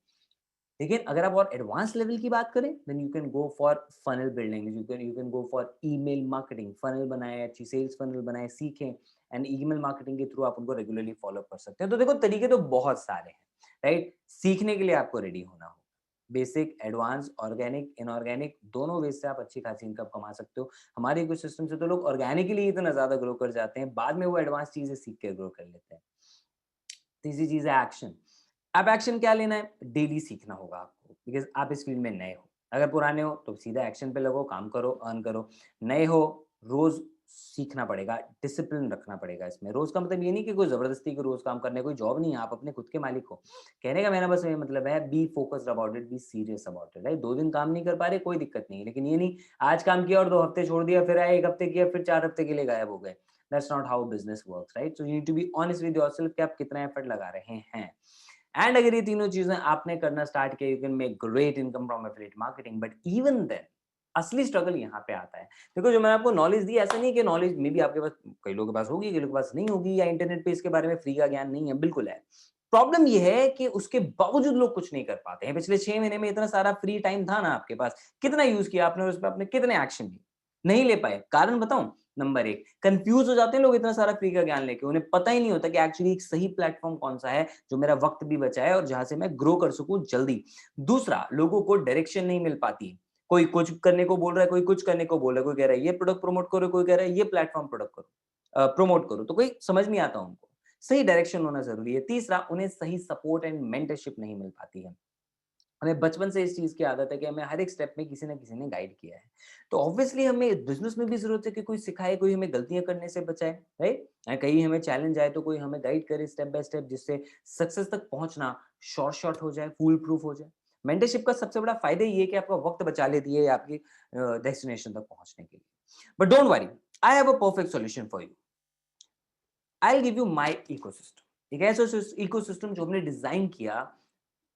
लेकिन अगर आप और एडवांस लेवल की बात करें, then you can go for funnel building, you can go for email marketing. Funnel बनाए, अच्छी सेल्स फनल बनाए, सीखें, एंड ईमेल मार्केटिंग के थ्रू आप उनको रेगुलरली फॉलो कर सकते हैं। तो देखो, तरीके तो बहुत सारे हैं, राइट। सीखने के लिए आपको रेडी होना होगा। बेसिक, एडवांस, ऑर्गेनिक, इनऑर्गेनिक, दोनों वे से आप अच्छी खासी इनकम कमा सकते हो। हमारे इकोसिस्टम से तो लोग ऑर्गेनिकली इतना ज्यादा ग्रो कर जाते हैं, बाद में वो एडवांस चीजें सीख के ग्रो कर लेते हैं। तीसरी चीज है एक्शन। अब एक्शन क्या लेना है? डेली सीखना होगा आपको, बिकॉज आप इस फील्ड में नए हो। अगर पुराने हो तो सीधा एक्शन पे लगो, काम करो, अर्न करो। नए हो, रोज सीखना पड़ेगा, डिसिप्लिन रखना पड़ेगा इसमें। रोज का मतलब ये नहीं कि कोई जबरदस्ती के रोज काम करने, कोई जॉब नहीं है, आप अपने खुद के मालिक हो। कहने का मेरा बस ये मतलब है, be focused about it, be serious about it, right. 2 दिन काम नहीं कर पा रहे, कोई दिक्कत नहीं है, लेकिन ये नहीं आज काम किया और 2 हफ्ते छोड़ दिया, फिर आए 1 हफ्ते किया, फिर 4 हफ्ते के लिए गायब हो गए। That's not how business works, right? So you need to be honest with yourself कि आप कितना एफर्ट लगा रहे हैं। एंड अगर ये तीनों चीजें आपने करना स्टार्ट किया, you can make great income from affiliate marketing. But even then असली स्ट्रगल यहाँ पे आता है। देखो, जो मैंने आपको नॉलेज दी, ऐसा नहीं कि नॉलेज मे बी आपके पास, कई लोगों के पास होगी, कई लोगों के पास नहीं होगी, या इंटरनेट पे इसके बारे में फ्री का ज्ञान नहीं है, बिल्कुल है। प्रॉब्लम ये है कि उसके बावजूद लोग कुछ नहीं कर पाते हैं। पिछले 6 महीने में इतना सारा फ्री टाइम था ना आपके पास, कितना यूज किया आपने, उस पर आपने कितने एक्शन लिए? नहीं ले पाए। कारण बताऊं? नंबर 1, कंफ्यूज हो जाते हैं लोग इतना सारा फ्री का ज्ञान लेके, उन्हें पता ही नहीं होता कि एक्चुअली एक सही प्लेटफॉर्म कौन सा है जो मेरा वक्त भी बचाए और जहां से मैं ग्रो कर सकूं जल्दी। दूसरा, लोगों को डायरेक्शन नहीं मिल पाती। कोई कुछ करने को बोल रहा है, कोई कुछ करने को बोल रहा है, कोई कह रहा है ये प्रोडक्ट प्रमोट करो, कोई कह रहा है ये प्लेटफॉर्म प्रोडक्ट करो, प्रमोट करो, तो कोई समझ नहीं आता उनको। सही डायरेक्शन होना जरूरी है। तीसरा, उन्हें सही सपोर्ट एंड मेंटरशिप नहीं मिल पाती है। हमें बचपन से इस चीज की आदत है कि हमें हर एक स्टेप में किसी ना किसी ने गाइड किया है। तो ऑब्वियसली हमें बिजनेस में भी जरूरत है कि कोई सिखाए, कोई हमें गलतियां करने से बचाए, राइट। कहीं हमें चैलेंज आए तो कोई हमें गाइड करे स्टेप बाय स्टेप, जिससे सक्सेस तक पहुंचना शॉर्ट हो जाए, फूल प्रूफ हो जाए। मेंटरशिप का सबसे बड़ा फायदा ये है कि आपका वक्त बचा लेती है आपकी डेस्टिनेशन तक पहुंचने के लिए। But don't worry, I have a perfect solution for you. I will give you my ecosystem. एक ऐसा इकोसिस्टम जो हमने डिजाइन किया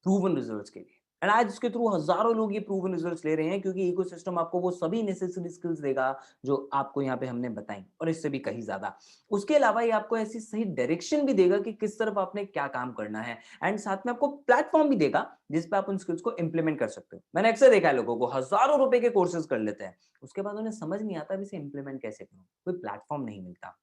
प्रूवन रिजल्ट्स के लिए, एंड आज इसके थ्रू हजारों लोग ये प्रूवन रिजल्ट्स ले रहे हैं, क्योंकि इकोसिस्टम आपको वो सभी नेसेसरी स्किल्स देगा जो आपको यहाँ पे हमने बताई, और इससे भी कहीं ज्यादा। उसके अलावा ये आपको ऐसी सही डायरेक्शन भी देगा कि किस तरफ आपने क्या काम करना है, एंड साथ में आपको प्लेटफॉर्म भी देगा जिस पे आप उन स्किल्स को इंप्लीमेंट कर सकते हो। मैंने अक्सर देखा है लोगों को हजारों रुपए के कोर्सेज कर लेते हैं, उसके बाद उन्हें समझ नहीं आता इसे इंप्लीमेंट कैसे करूं, कोई प्लेटफॉर्म नहीं मिलता।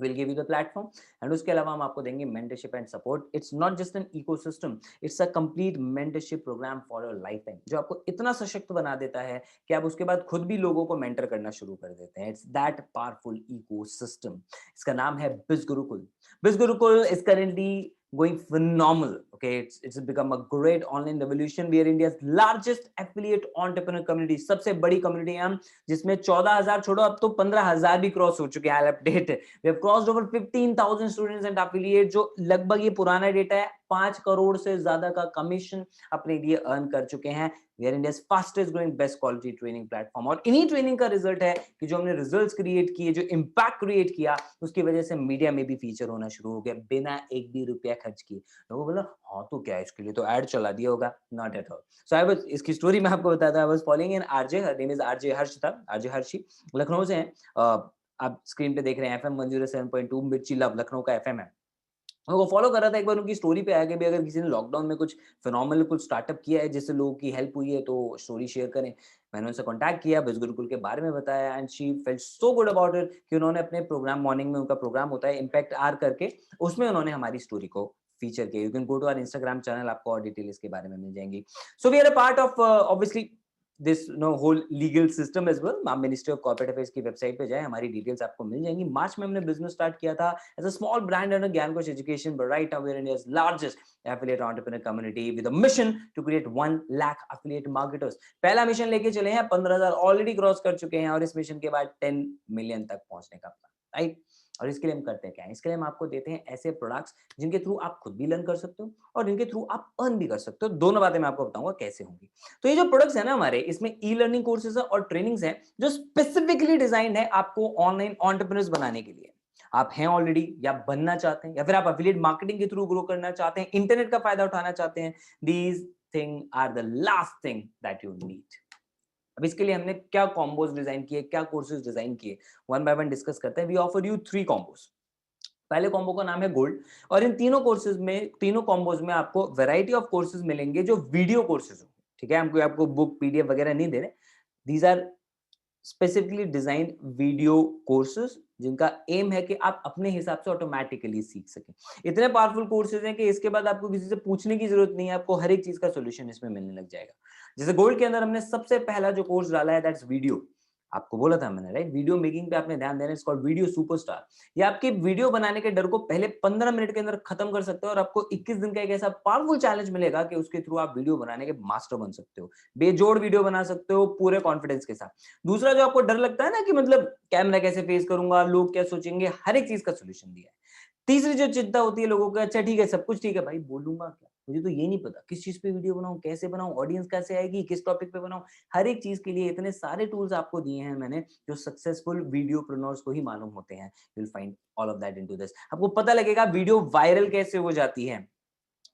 Will give you the platform, and उसके अलावा हम आपको देंगे mentorship and support. It's not just an ecosystem, it's a complete mentorship program for your lifetime, जो आपको इतना सशक्त बना देता है कि आप उसके बाद खुद भी लोगों को मेंटर करना शुरू कर देते हैं। It's that powerful ecosystem. इसका नाम है बिज गुरुकुल। बिज Gurukul is currently going phenomenal. Okay, it's become a great online revolution. We are India's largest affiliate entrepreneur community. सबसे बड़ी कम्युनिटी है हम, जिसमें 14,000 छोड़ो, अब तो 15,000 भी क्रॉस हो चुके हैं। I'll update. We have crossed over 15,000 students and affiliate, जो लगभग ये पुराना डेटा है, 5 करोड़ से ज्यादा का कमीशन अपने लिए अर्न कर चुके हैं। We are India's fastest growing best quality training platform. और इन्हीं ट्रेनिंग का रिजल्ट है कि जो हमने रिजल्ट्स क्रिएट किए, जो इम्पैक्ट क्रिएट किया, उसकी वजह से मीडिया में भी फीचर होना शुरू हो गया बिना एक भी रुपया खर्च किए। लोगों बोला हाँ तो क्या है, इसके लिए तो ऐड चला दिया होगा। Not at all. So I was, इसकी स्टोरी मैं आपको बताता हूं। I was following an RJ, her name is RJ Harshita, RJ Harshi, Lucknow से हैं। आप स्क्रीन पे देख रहे हैं एफएम 107.2 मिर्ची लव, लखनऊ का एफएम है। मैं वो फॉलो कर रहा था, एक बार उनकी स्टोरी पे आया कि भी अगर किसी ने लॉकडाउन में कुछ फिनोमिनल कुछ स्टार्टअप किया है जिससे लोगों की हेल्प हुई है तो स्टोरी शेयर करें। मैंने उनसे कांटेक्ट किया, बिज गुरुकुल के बारे में बताया, and she felt so good about it कि उन्होंने अपने प्रोग्राम, मॉर्निंग में उनका प्रोग्राम होता है इम्पैक्ट आर करके, उसमें उन्होंने हमारी स्टोरी को फीचर किया। You can go to our Instagram channel, आपको और डिटेल इसके बारे में मिल जाएंगी। So we are a part of obviously this whole legal system as well. आप मिनिस्ट्री ऑफ कॉर्पोरेट अफेयर्स की वेबसाइट पे जाए, हमारी डिटेल्स आपको मिल जाएंगी। मार्च में हमने बिजनेस स्टार्ट किया था as a small brand under Gyankosh education, but right now we are India's largest affiliate entrepreneur community with a mission to create 1 lakh affiliate marketers. पहला मिशन लेके चले हैं, 15,000 ऑलरेडी क्रॉस कर चुके हैं, और इस मिशन के बाद 10 मिलियन तक पहुंचने का प्लान। राइट? और इसके लिए हम करते हैं क्या? इसके लिए हम आपको देते हैं ऐसे प्रोडक्ट्स जिनके थ्रू आप खुद भी लर्न कर सकते हो और जिनके थ्रू आप अर्न भी कर सकते हो। दोनों बातें मैं आपको बताऊंगा कैसे होंगी। तो ये जो प्रोडक्ट्स है ना हमारे, इसमें ई लर्निंग कोर्सेज और ट्रेनिंग्स हैं जो स्पेसिफिकली डिजाइंड है आपको ऑनलाइन एंटरप्रेन्योर्स बनाने के लिए। आप हैं ऑलरेडी या बनना चाहते हैं, या फिर आप एफिलिएट मार्केटिंग के थ्रू ग्रो करना चाहते हैं, इंटरनेट का फायदा उठाना चाहते हैं, these thing are the last thing that you need. अब इसके लिए हमने क्या कॉम्बोज डिजाइन किए, क्या कोर्सेज डिजाइन किए, वन बाय वन डिस्कस करते हैं। We offer you 3 combos. पहले कॉम्बो का नाम है गोल्ड, और इन तीनों कोर्सेज में, तीनों कॉम्बोज में आपको वैरायटी ऑफ कोर्सेज मिलेंगे जो वीडियो कोर्सेज होंगे। ठीक है, हमको आपको बुक पीडीएफ वगैरह नहीं दे रहे। These are specifically design video courses जिनका एम है कि आप अपने हिसाब से ऑटोमेटिकली सीख सकें। इतने पावरफुल कोर्सेज हैं कि इसके बाद आपको किसी से पूछने की जरूरत नहीं है, आपको हर एक चीज का सॉल्यूशन इसमें मिलने लग जाएगा। जैसे गोल्ड के अंदर हमने सबसे पहला जो कोर्स डाला है दैट्स वीडियो। आपको बोला था मैंने, राइट? वीडियो मेकिंग पे आपने ध्यान देना, इट्स कॉल्ड वीडियो सुपरस्टार। ये आपके वीडियो बनाने के डर को पहले 15 मिनट के अंदर खत्म कर सकते हो, और आपको 21 दिन का एक ऐसा पावरफुल चैलेंज मिलेगा कि उसके थ्रू आप वीडियो बनाने के मास्टर बन सकते हो, बेजोड़ वीडियो बना सकते हो पूरे कॉन्फिडेंस के साथ। दूसरा, जो आपको डर लगता है ना कि मतलब कैमरा कैसे फेस करूंगा, लोग क्या सोचेंगे, हर एक चीज का सोल्यूशन दिया है। तीसरी जो चिंता होती है लोगों को, अच्छा ठीक है सब कुछ ठीक है भाई, बोलूंगा क्या, मुझे तो ये नहीं पता किस चीज पे वीडियो बनाऊं, कैसे बनाऊं, ऑडियंस कैसे आएगी, किस टॉपिक पे बनाऊं। हर एक चीज के लिए इतने सारे टूल्स आपको दिए हैं मैंने जो सक्सेसफुल वीडियोप्रेन्योर्स को ही मालूम होते हैं। You will find all of that into this. आपको पता लगेगा वीडियो वायरल कैसे हो जाती है।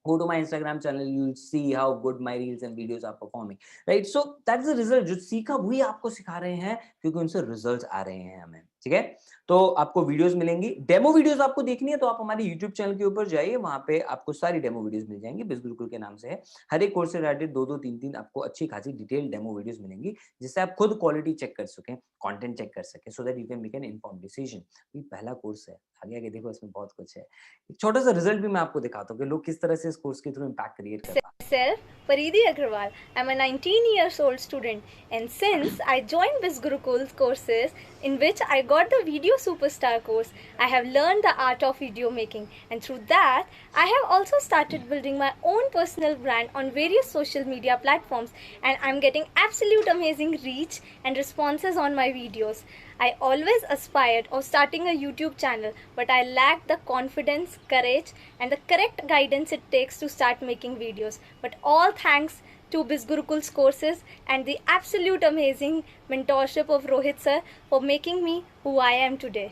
Go to my Instagram channel, you'll see how good my reels and videos are performing, right? So that's the result। जो सीखा वही आपको सिखा रहे हैं क्योंकि उनसे रिजल्ट्स आ रहे हैं हमें। ठीक है, तो आपको वीडियोस मिलेंगी, डेमो वीडियोस आपको देखनी है तो आप हमारे यूट्यूब चैनल के ऊपर जाइए, वहां पे आपको सारी डेमो वीडियोस मिल जाएंगी। बिज गुरुकुल के नाम से है। हर एक कोर्स से रिलेटेड 2-2 3-3 आपको अच्छी खासी डिटेल डेमो वीडियोस मिलेंगी, जिससे आप खुद क्वालिटी चेक कर सकें, कंटेंट चेक कर सकें, so that you can make an informed decision. ये पहला कोर्स है, आगे आगे देखो इसमें बहुत कुछ है। एक छोटा सा रिजल्ट भी मैं आपको दिखाता हूँ कि लोग किस तरह से इस कोर्स के थ्रू इम्पैक्ट क्रिएट कर पा Myself, Paridi Agrawal. I'm a 19 years old student, and since I joined Biz Gurukul's courses, in which I got the Video Superstar course, I have learned the art of video making, and through that, I have also started building my own personal brand on various social media platforms, and I'm getting absolute amazing reach and responses on my videos. I always aspired of starting a YouTube channel, but I lacked the confidence, courage, and the correct guidance it takes to start making videos. But all thanks to Biz Gurukul's courses and the absolute amazing mentorship of Rohit sir for making me who I am today.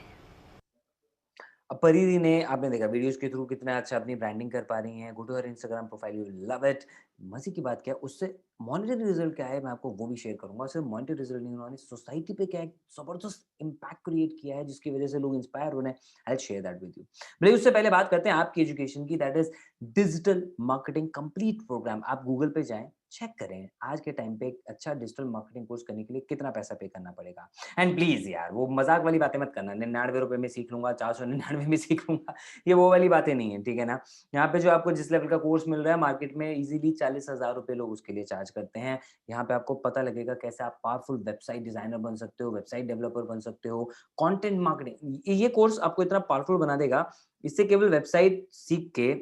अब परिधि ने, आपने देखा videos के through कितना अच्छा अपनी branding कर पा रही हैं। Go to her Instagram profile, you love it. मजे की बात क्या है, उससे मॉनेटरी रिजल्ट क्या है मैं आपको वो भी शेयर करूंगा। सिर्फ मॉनेटरी रिजल्ट नहीं, उन्होंने सोसाइटी पे क्या एक जबरदस्त इम्पैक्ट क्रिएट किया है जिसकी वजह से लोग इंस्पायर हो रहे हैं। I will share that with you. भले उससे पहले बात करते हैं आपकी एजुकेशन की, that is digital marketing complete program. आप गूगल पे जाएं, चेक करें आज के टाइम पे एक अच्छा डिजिटल मार्केटिंग कोर्स करने के लिए कितना पैसा पे करना पड़ेगा। एंड प्लीज यार वो मजाक वाली बातें मत करना, 99 रुपए में सीख लूंगा, 499 में सीख लूंगा, ये वो वाली बातें नहीं है। ठीक है ना, यहाँ पे जो आपको जिस लेवल का कोर्स मिल रहा है मार्केट में इजीली 40,000 रुपए लोग उसके लिए चार्ज करते हैं। यहाँ पे आपको पता लगेगा कैसे आप पावरफुल वेबसाइट डिजाइनर बन सकते हो, वेबसाइट डेवलपर बन सकते हो, कंटेंट मार्केटिंग। ये कोर्स आपको इतना पावरफुल बना देगा, इससे केवल वेबसाइट सीख के,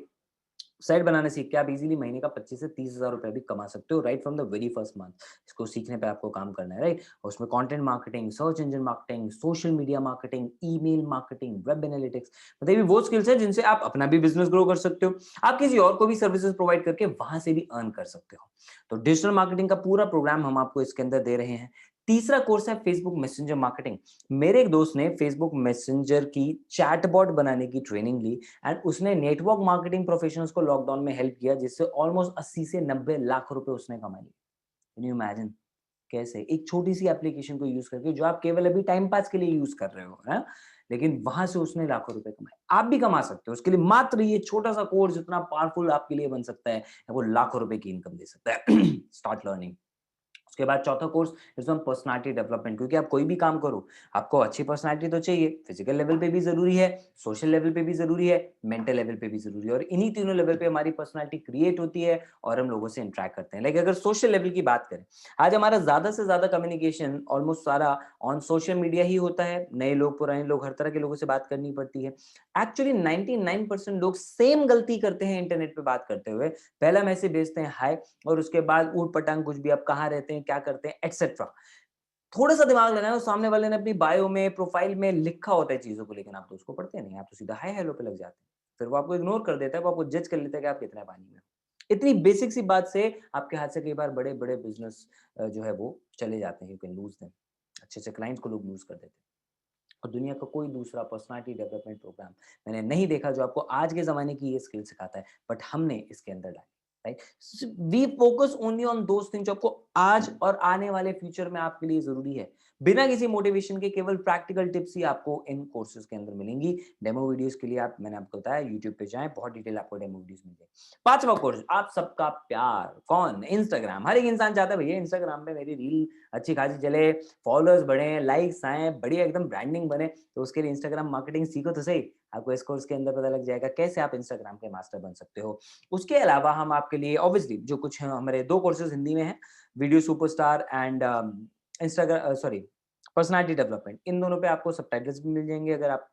साइट बनाने सीख के आप इजीली महीने का 25 से 30,000 रुपए भी कमा सकते हो, right from the very first month. इसको सीखने पे आपको काम करना है, राइट? और उसमें content marketing, search engine marketing, social media marketing, email marketing, web analytics, मतलब ये वो स्किल्स है जिनसे आप अपना भी बिजनेस ग्रो कर सकते हो, आप किसी और को भी सर्विसेज प्रोवाइड करके वहां से भी अर्न कर सकते हो। तो डिजिटल मार्केटिंग का पूरा प्रोग्राम हम आपको इसके अंदर दे रहे हैं। तीसरा कोर्स है फेसबुक मैसेंजर मार्केटिंग। मेरे एक दोस्त ने फेसबुक मैसेंजर की चैटबॉट बनाने की ट्रेनिंग ली, एंड उसने नेटवर्क मार्केटिंग प्रोफेशनल्स को लॉकडाउन में हेल्प किया, जिससे ऑलमोस्ट 80 से 90 लाख रुपए उसने कमा लिए। Can you imagine? कैसे एक छोटी सी एप्लीकेशन को यूज करके, जो आप केवल अभी टाइम पास के लिए यूज कर रहे हो, है, लेकिन वहां से उसने लाखों रुपए कमाए। आप भी कमा सकते हो। उसके लिए मात्र ये छोटा सा कोर्स जितना पावरफुल आपके लिए बन सकता है, वो लाखों रुपए की इनकम दे सकता है। Start learning. उसके बाद चौथा course is on personality development, क्योंकि आप कोई भी काम करो आपको अच्छी पर्सनालिटी तो चाहिए। फिजिकल लेवल पे भी जरूरी है, सोशल लेवल पे भी जरूरी है, मेंटल लेवल पे भी जरूरी है, और इन्हीं तीनों लेवल पे हमारी पर्सनालिटी क्रिएट होती है और हम लोगों से इंटरेक्ट करते हैं। लेकिन अगर सोशल लेवल की बात करें, आज हमारा ज्यादा से ज्यादा कम्युनिकेशन ऑलमोस्ट सारा ऑन सोशल मीडिया ही होता है। नए लोग, पुराने लोग, हर तरह के लोगों से बात करनी पड़ती है। एक्चुअली 99% लोग सेम गलती करते हैं इंटरनेट पे बात करते हुए। पहला मैसेज भेजते हैं हाय, और उसके बाद ऊट पटांग कुछ भी, आप कहाँ रहते हैं, क्या करते हैं, एक्सेट्रा। थोड़ा सा दिमाग लगाएं, और सामने वाले ने अपनी बायो में, प्रोफाइल में लिखा होता है चीज़ों को, लेकिन आप तो उसको पढ़ते नहीं, आप तो सीधा हाय हेलो पे लग जाते हैं। फिर वो आपको इग्नोर कर देता है, वो आपको जज कर लेता है कि आप कितने पानी में हो। इतनी बेसिक सी बात से आपके हाथ से कई बार बड़े-बड़े बिज़नेस जो है वो चले जाते हैं, यू कैन लूज़ देम। अच्छे-अच्छे क्लाइंट्स को लोग लूज़ कर देते हैं। और दुनिया का कोई दूसरा पर्सनैलिटी डेवलपमेंट प्रोग्राम मैंने नहीं देखा जो आपको आज के ज़माने की ये स्किल सिखाता है, बट हमने इसके अंदर डाली, right? We focus only on those things जो आपको आज और आने वाले फ्यूचर में आपके लिए ज़रूरी है। बिना किसी मोटिवेशन के केवल प्रैक्टिकल टिप्स ही आपको इन कोर्सेज़ के अंदर मिलेंगी। डेमो वीडियोज़ के लिए आप, मैंने आपको बताया, यूट्यूब पे जाएँ, बहुत डिटेल आपको डेमो वीडियोज़ मिल जाएगी। 5वां कोर्स, आप सबका प्यार। कौन? इंस्टाग्राम। हर एक इंसान चाहता है भैया इंस्टाग्राम पे मेरी रील अच्छी खासी चले, फॉलोअर्स बढ़ें, लाइक्स आएँ, बढ़िया एकदम ब्रांडिंग बने। तो उसके लिए इंस्टाग्राम मार्केटिंग सीखो तो सही। आपको इस कोर्स के अंदर पता लग जाएगा कैसे आप इंस्टाग्राम के मास्टर बन सकते हो। उसके अलावा हम आपके लिए ऑब्वियसली जो कुछ हैं, हमारे 2 कोर्सेज़ हिंदी में हैं, video superstar and sorry, personality development. इन दोनों पे आपको सबटाइटल्स भी मिल जाएँगे अगर आप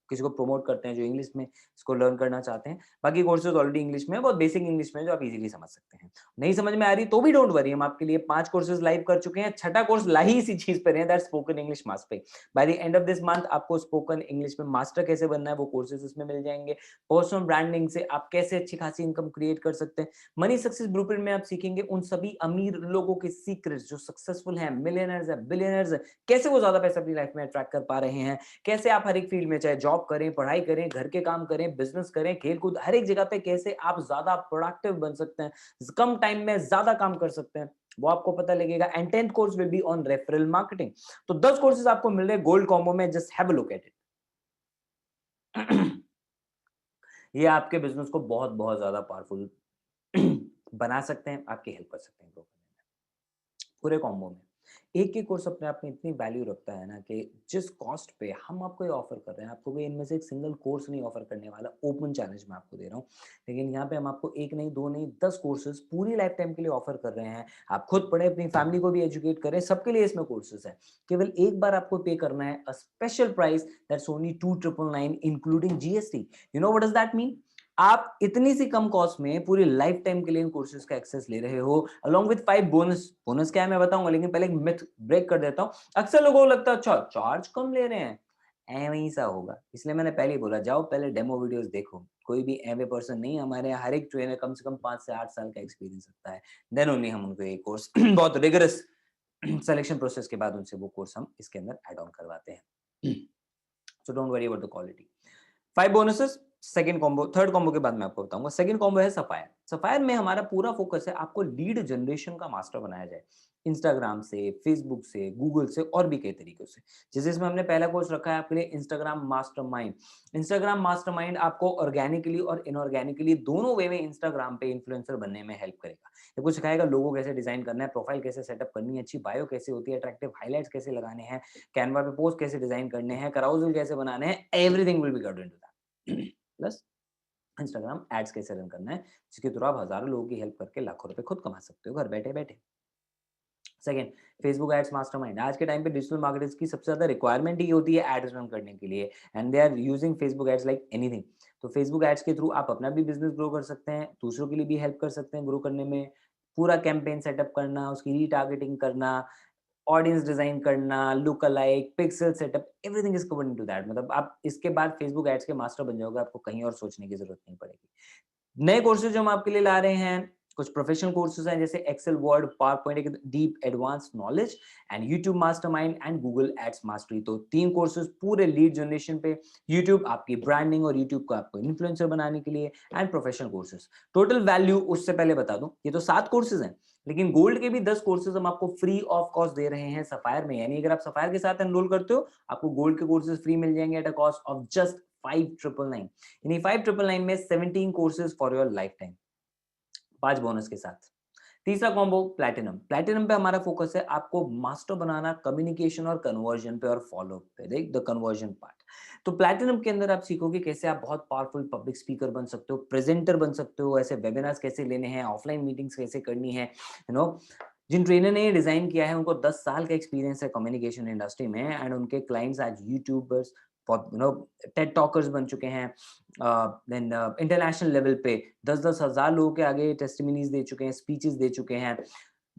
किसी को प्रमोट करते हैं जो इंग्लिश में इसको लर्न करना चाहते हैं। बाकी कोर्सेज़ ऑलरेडी इंग्लिश में है, बहुत बेसिक इंग्लिश में है जो आप ईज़िली समझ सकते हैं। नहीं समझ में आ रही तो भी डोंट वरी, हम आपके लिए 5 कोर्सेज़ लाइव कर चुके हैं। छठा कोर्स ला ही इसी चीज़ पे रहे हैं, that's spoken English mastery. By the end of this month आपको स्पोकन इंग्लिश में मास्टर कैसे बनना है वो कोर्सेज़ उसमें मिल जाएँगे। पर्सनल ब्रांडिंग से आप कैसे अच्छी खासी इनकम क्रिएट कर सकते हैं। मनी सक्सेस ब्लूप्रिंट में आप सीखेंगे उन सभी अमीर लोगों के सीक्रेट्स जो सक्सेसफुल हैं, मिलियनेयर्स हैं, बिलियनेयर्स हैं, कैसे वो ज़्यादा पैसा अपनी लाइफ में अट्रैक्ट कर पा रहे हैं, कैसे आप हर एक फील्ड में चाहे जॉब करें, पढ़ाई करें, घर के काम करें, बिज़नेस करें, खेल-कूद, हर एक जगह पे कैसे आप ज़्यादा प्रोडक्टिव बन सकते हैं, कम टाइम में ज़्यादा काम कर सकते हैं, वो आपको पता लगेगा। And 10th course will be on referral marketing. तो 10 कोर्सेज़ आपको मिल रहे हैं गोल्ड कॉम्बो में, just have a look at it. ये आपके बिज़नेस को बहुत-बहुत ज़्यादा पावरफुल बना सकते हैं, आपकी हेल्प कर सकते हैं ग्रो करने में। पूरे कॉम्बो में। एक ही कोर्स अपने आप में इतनी वैल्यू रखता है ना कि जिस कॉस्ट पे हम आपको ये ऑफ़र कर रहे हैं, आपको कोई इनमें से एक सिंगल कोर्स नहीं ऑफ़र करने वाला, ओपन चैलेंज मैं आपको दे रहा हूँ। लेकिन यहाँ पे हम आपको 1 नहीं, 2 नहीं, 10 कोर्सेज़ पूरी लाइफ़ टाइम के लिए ऑफ़र कर रहे हैं। आप खुद पढ़ें, अपनी फैमिली को भी एजुकेट करें, सबके लिए इसमें कोर्सेज़ हैं। केवल एक बार आपको पे करना है, a special price that's only 2,999 including GST. You know what does that mean? आप इतनी सी कम कॉस्ट में पूरी लाइफ टाइम के लिए इन कोर्सेज का एक्सेस ले रहे हो, अलोंग विद 5 बोनस। बोनस क्या है मैं बताऊंगा, लेकिन पहले एक मिथ ब्रेक कर देता हूँ। अक्सर लोगों को लगता है अच्छा चार्ज कम ले रहे हैं, ऐ वहीं सा होगा। इसलिए मैंने पहले ही बोला जाओ पहले डेमो वीडियोस देखो। कोई भी एवे पर्सन नहीं, हमारे यहाँ हर एक ट्रेनर कम से कम 5 से 8 साल का एक्सपीरियंस रखता है। देन ओनली हम उनको ये कोर्स बहुत रिगरस सिलेक्शन प्रोसेस के बाद उनसे वो कोर्स हम इसके अंदर ऐड ऑन करवाते हैं। So don't worry about the quality. 5 bonuses, second combo, third combo के बाद मैं आपको बताऊंगा। सेकंड कॉम्बो है सफायर। सफायर में हमारा पूरा फोकस है आपको लीड जनरेशन का मास्टर बनाया जाए, इंस्टाग्राम से, फेसबुक से, गूगल से और भी कई तरीकों से। जैसे इसमें हमने पहला कोर्स रखा है आपके लिए इंस्टाग्राम मास्टरमाइंड। इंस्टाग्राम मास्टरमाइंड आपको ऑर्गेनिकली और इनऑर्गेनिकली दोनों वे में इंस्टाग्राम पे इन्फ्लुएंसर बनने में हेल्प करेगा। ये कुछ सिखाएगा लोगो कैसे डिजाइन करना है, प्रोफाइल कैसे सेटअप करनी है, अच्छी बायो कैसे होती है, अट्रैक्टिव हाइलाइट्स कैसे लगाने हैं, कैनवा पे पोस्ट कैसे डिजाइन करने हैं, कराउजल कैसे बनाने हैं, everything will be covered into that. Plus Instagram ads कैसे रन करना है, जिसके थ्रू आप हजारों लोगों की हेल्प करके लाखों रुपए खुद कमा सकते हो घर बैठे बैठे। Second, Facebook ads mastermind. आज के टाइम पे डिजिटल मार्केटर्स की सबसे ज्यादा रिक्वायरमेंट ही होती है एड्स रन करने के लिए, and they are using Facebook ads like anything. तो फेसबुक एड्स के थ्रू आप अपना भी बिजनेस ग्रो कर सकते हैं, दूसरों के लिए भी हेल्प कर सकते हैं ग्रो करने में। पूरा कैंपेन सेटअप करना, उसकी रीटारगेटिंग करना, ऑडियंस डिजाइन करना, look alike, pixel setup, everything is covered into that. मतलब आप इसके बाद फेसबुक एड्स के मास्टर बन जाओगे, आपको कहीं और सोचने की जरूरत नहीं पड़ेगी। नए कोर्सेज जो हम आपके लिए ला रहे हैं, कुछ प्रोफेशनल कोर्सेज हैं जैसे एक्सेल, वर्ड, पावर पॉइंट, एक deep advance knowledge, and YouTube mastermind and Google ads mastery. तो 3 कोर्सेज पूरे लीड जनरेशन पे, यूट्यूब आपकी ब्रांडिंग और यूट्यूब को आपको इन्फ्लुएंसर बनाने के लिए, and professional courses. Total value उससे पहले बता दूं, ये तो 7 कोर्सेज हैं, लेकिन गोल्ड के भी 10 कोर्सेज हम आपको फ्री ऑफ कॉस्ट दे रहे हैं सफायर में। यानी अगर आप सफायर के साथ एनरोल करते हो, आपको गोल्ड के कोर्सेज फ्री मिल जाएंगे eight a cost of just 5,999। यानी 5,999 में 17 courses for your life time, 5 bonus के साथ। तीसरा कॉम्बो प्लैटिनम। प्लैटिनम पे हमारा फोकस है आपको मास्टर बनाना कम्युनिकेशन और कन्वर्जन पे और फॉलो पे, देख द कन्वर्जन पार्ट। तो प्लैटिनम के अंदर आप सीखोगे कैसे आप बहुत पावरफुल पब्लिक स्पीकर बन सकते हो, प्रेजेंटर बन सकते हो, ऐसे वेबिनार्स कैसे लेने हैं, ऑफलाइन मीटिंग्स कैसे करनी है, यू नो। जिन ट्रेनर ने ये डिजाइन किया है उनको 10 साल का एक्सपीरियंस है कम्युनिकेशन इंडस्ट्री में, एंड उनके क्लाइंट्स आज यूट्यूबर्स, टेड टॉकर्स बन चुके हैं। देन इंटरनेशनल लेवल पे 10-10 हज़ार लोगों के आगे टेस्टिमनीज दे चुके हैं, स्पीचेस दे चुके हैं।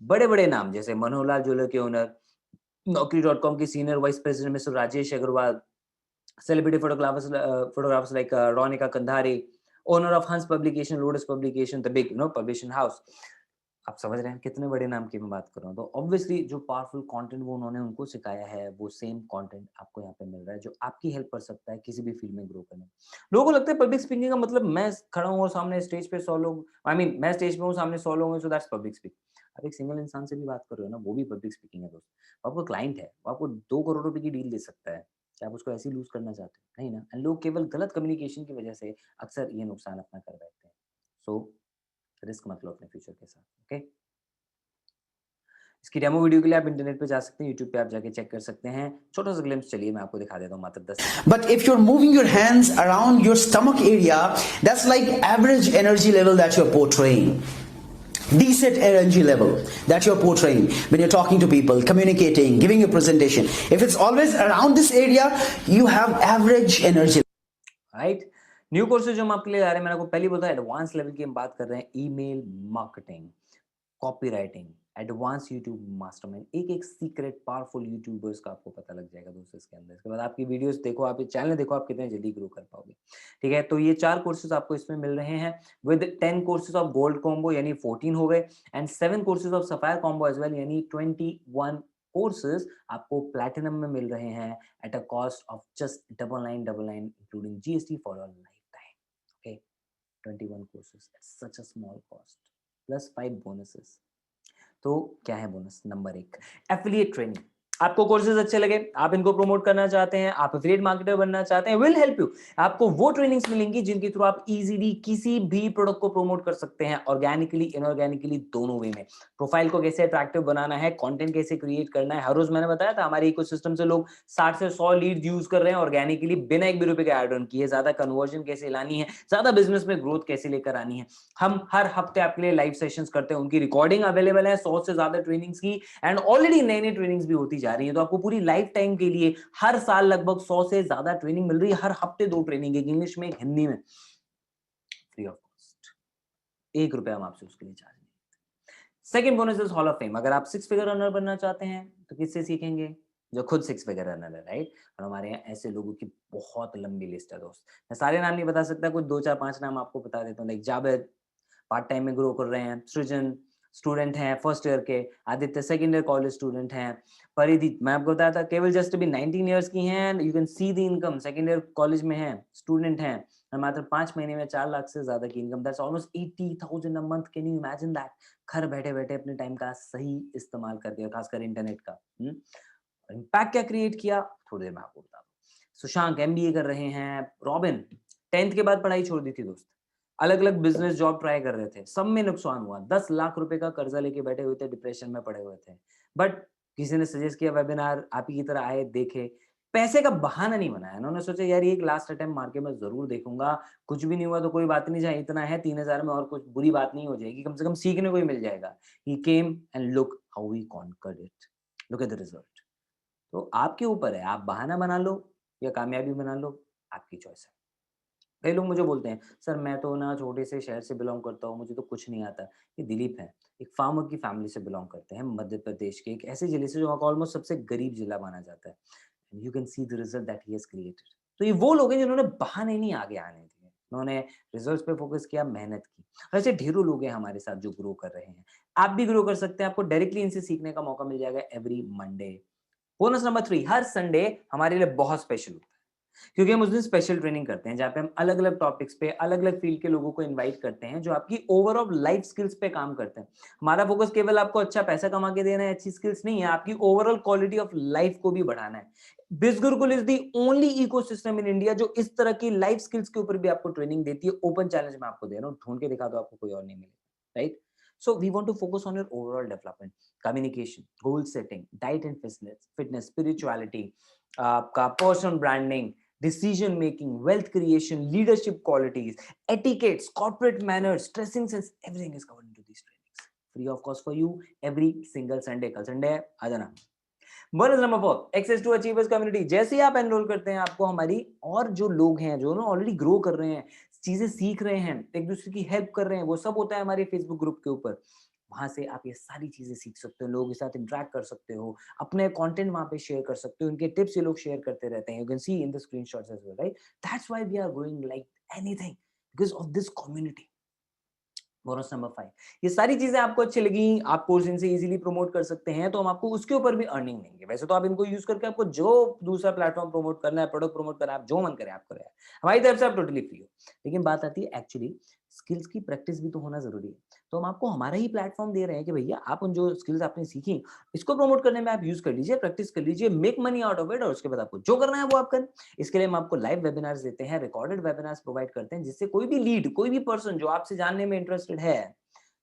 बड़े-बड़े नाम जैसे मनोहरलाल ज्वेलर के ओनर, Naukri.com के senior vice president mister Rajesh Agrawal, celebrity photographers like Ronika Kandhari, owner of Hans Publication, Lotus Publication, the big publishing house. आप समझ रहे हैं कितने बड़े नाम की मैं बात कर रहा हूँ। तो ऑब्वियसली जो पावरफुल कंटेंट वो उन्होंने उनको सिखाया है, वो सेम कंटेंट आपको यहाँ पे मिल रहा है जो आपकी हेल्प कर सकता है किसी भी फील्ड में ग्रो करने में। लोगों को लगता है पब्लिक स्पीकिंग का मतलब मैं खड़ा हूँ और सामने स्टेज पे 100 लोग, मैं स्टेज पे हूँ, सामने 100 लोग हैं, सो दैट्स पब्लिक स्पीकिंग। आप एक सिंगल इंसान से भी बात कर रहे हो ना, वो भी पब्लिक स्पीकिंग है दोस्त। वो आपको क्लाइंट है, वो आपको 2 करोड़ रुपए की डील दे सकता है। क्या आप उसको ऐसे ही लूज़ करना चाहते हो? नहीं ना। एंड लोग केवल गलत कम्युनिकेशन की वजह से अक्सर ये नुकसान अपना कर बैठते हैं। सो रिस्क मत लो अपने फ्यूचर के साथ, ओके? इसकी डेमो वीडियो के लिए आप इंटरनेट पे जा सकते हैं, यूट्यूब पे आप जाके चेक कर सकते हैं। छोटा सा ग्लिम्स चलिए मैं आपको दिखा देता हूँ मात्र 10 second. But if you're moving your hands around your stomach area, that's like average energy level that you're portraying. Decent energy level that you're portraying when you're talking to people, communicating, giving a presentation. If it's always around this area, you have average energy. Right, new courses जो हम आपके लिए आ रहे हैं, मैंने आपको पहले बोला एडवांस लेवल की हम बात कर रहे हैं। Email marketing, copywriting, advance YouTube mastermind, एक सीक्रेट पावरफुल यूट्यूबर्स का आपको पता लग जाएगा दोस्तों इसके अंदर। इसके बाद आपकी वीडियोस देखो, आप ये चैनल देखो, आप कितने जल्दी ग्रो कर पाओगे। ठीक है, तो ये 4 कोर्सेज आपको इसमें मिल रहे हैं with 10 courses of gold combo यानी 14 हो गए, and 7 courses of sapphire combo as well यानी 21 कोर्सेज आपको प्लैटिनम में मिल रहे हैं at a cost of just 9999 including GST for your lifetime. Okay, 21 courses at such a small cost plus 5 bonuses. तो क्या है बोनस? Number 1, affiliate training. आपको कोर्सेज अच्छे लगे, आप इनको प्रमोट करना चाहते हैं, आप एफिलिएट मार्केटर बनना चाहते हैं, विल हेल्प यू। आपको वो ट्रेनिंग्स मिलेंगी जिनके थ्रू आप इजीली किसी भी प्रोडक्ट को प्रमोट कर सकते हैं, ऑर्गेनिकली इनऑर्गेनिकली दोनों वे में। प्रोफाइल को कैसे अट्रैक्टिव बनाना है, कंटेंट कैसे क्रिएट करना है। हर रोज मैंने बताया था हमारे इकोसिस्टम से लोग 60 से 100 लीड यूज कर रहे हैं ऑर्गेनिकली बिना एक भी रुपए के एड ऑन किए। ज्यादा कन्वर्जन कैसे लानी है, ज्यादा बिजनेस में ग्रोथ कैसे लेकर आनी है। हम हर हफ्ते आपके लिए लाइव सेशंस करते हैं, उनकी रिकॉर्डिंग अवेलेबल है 100 से ज्यादा ट्रेनिंग्स की, एंड ऑलरेडी नई नई ट्रेनिंग्स भी होती जा रही है। तो आपको पूरी लाइफ टाइम के लिए हर साल लगभग 100 से ज्यादा ट्रेनिंग मिल रही है। हर हफ्ते 2 ट्रेनिंग, एक इंग्लिश में एक हिंदी में, फ्री ऑफ कॉस्ट। 1 रुपया हम आपसे उसके लिए चार्ज नहीं करते। Second bonus is hall of fame. अगर आप 6 फिगर रनर बनना चाहते हैं तो किससे सीखेंगे? जो खुद 6 फिगर रनर है, राइट? और हमारे यहाँ ऐसे लोगों की बहुत लंबी लिस्ट है दोस्त। मैं सारे नाम नहीं बता सकता, कुछ 2 4 5 नाम आपको बता देता हूँ। लाइक जावेद पार्ट टाइम में ग्रो कर रहे हैं, सृजन स्टूडेंट हैं फर्स्ट ईयर के, Aditya second year college student हैं, परिधि मैं आपको बताया था केवल जस्ट अभी 19 इयर्स की हैं, you can see the income, second year college में हैं, स्टूडेंट हैं, और मात्र 5 महीने में 4 लाख से ज्यादा की income, that's almost 80,000 a month. Can you imagine that? घर बैठे बैठे अपने टाइम का सही इस्तेमाल करके, खासकर इंटरनेट का। इम्पैक्ट क्या क्रिएट किया, थोड़ी देर में आपको बता दूं। सुशांक एमबीए कर रहे हैं, रॉबिन 10th के बाद पढ़ाई छोड़ दी थी दोस्त, अलग अलग बिजनेस जॉब ट्राई कर रहे थे, सब में नुकसान हुआ, 10 लाख रुपए का कर्जा लेके बैठे हुए थे, डिप्रेशन में पड़े हुए थे, बट किसी ने सजेस्ट किया वेबिनार, आप ही की तरह आए, देखे, पैसे का बहाना नहीं बनाया। उन्होंने सोचा यार ये एक लास्ट अटेम्प्ट मार के मैं जरूर देखूंगा, कुछ भी नहीं हुआ तो कोई बात नहीं, जहाँ इतना है 3000 में और कुछ बुरी बात नहीं हो जाएगी, कम से कम सीखने को ही मिल जाएगा। He came and look how we conquered it, look at the result. तो आपके ऊपर है, आप बहाना बना लो या कामयाबी बना लो, आपकी चॉइस है। कई लोग मुझे बोलते हैं सर मैं तो ना छोटे से शहर से बिलोंग करता हूँ, मुझे तो कुछ नहीं आता। ये दिलीप है, एक फार्मर की फैमिली से बिलोंग करते हैं, मध्य प्रदेश के एक ऐसे जिले से जो वहाँ का ऑलमोस्ट सबसे गरीब जिला माना जाता है। And you can see the result that he has created. तो ये वो लोग हैं जिन्होंने बहाने नहीं आगे आने दिए, उन्होंने रिजल्ट्स पे फोकस किया, मेहनत की। और ऐसे ढेरों लोग हैं हमारे साथ जो ग्रो कर रहे हैं। आप भी ग्रो कर सकते हैं, आपको डायरेक्टली इनसे सीखने का मौका मिल जाएगा एवरी मंडे। बोनस नंबर 3, हर संडे हमारे लिए बहुत स्पेशल होता है क्योंकि हम उस दिन स्पेशल ट्रेनिंग करते हैं जहाँ पे हम अलग अलग टॉपिक्स पे अलग अलग फील्ड के लोगों को इनवाइट करते हैं जो आपकी ओवरऑल लाइफ स्किल्स पे काम करते हैं। हमारा फोकस केवल आपको अच्छा पैसा कमा के देना है, अच्छी स्किल्स नहीं है, आपकी ओवरऑल क्वालिटी ऑफ लाइफ को भी बढ़ाना है। बिज Gurukul is the only ecosystem in India जो इस तरह की लाइफ स्किल्स के ऊपर भी आपको ट्रेनिंग देती है। ओपन चैलेंज में आपको दे रहा हूँ, ढूंढ के दिखा दो, आपको कोई और नहीं मिलेगा, right? So we want to focus on your overall development, communication, goal setting, diet and fitness, spirituality, आपका personal branding, decision making, wealth creation, leadership qualities, etiquettes, corporate manners, dressing sense, everything is covered into these trainings. Free of cost for you every single Sunday. कल Sunday है, आ जाना। Bonus number 4, access to achievers community. जैसे ही आप enrol करते हैं, आपको हमारी और जो लोग हैं जो ना ऑलरेडी ग्रो कर रहे हैं, चीजें सीख रहे हैं, एक दूसरे की हेल्प कर रहे हैं, वो सब होता है हमारे फेसबुक ग्रुप के ऊपर। वहाँ से आप ये सारी चीज़ें सीख सकते हो, लोगों के साथ इंटरैक्ट कर सकते हो, अपने कंटेंट वहाँ पे शेयर कर सकते हो, उनके टिप्स ये लोग शेयर करते रहते हैं, you can see in the screenshots as well, right? That's why we are growing like anything because of this community. Bonus number 5, ये सारी चीजें आपको अच्छी लगी, आप कोर्स इनसे इजीली प्रमोट कर सकते हैं, तो हम आपको उसके ऊपर भी अर्निंग देंगे। वैसे तो आप इनको यूज करके आपको जो दूसरा प्लेटफॉर्म प्रमोट करना है, प्रोडक्ट प्रमोट करना है, आप जो मन करे आप करें, हमारी तरफ से आप टोटली फ्री हो। लेकिन बात आती है एक्चुअली स्किल्स की प्रैक्टिस भी तो होना जरूरी है। तो हम आपको हमारा ही प्लेटफॉर्म दे रहे हैं कि भैया आप उन जो स्किल्स आपने सीखी, इसको प्रमोट करने में आप यूज कर लीजिए, प्रैक्टिस कर लीजिए, make money out of it, और उसके बाद आपको जो करना है वो आप करें। इसके लिए हम आपको लाइव वेबिनार्स देते हैं, रिकॉर्डेड वेबिनार्स प्रोवाइड करते हैं, जिससे कोई भी लीड, कोई भी पर्सन जो आपसे जानने में इंटरेस्टेड है,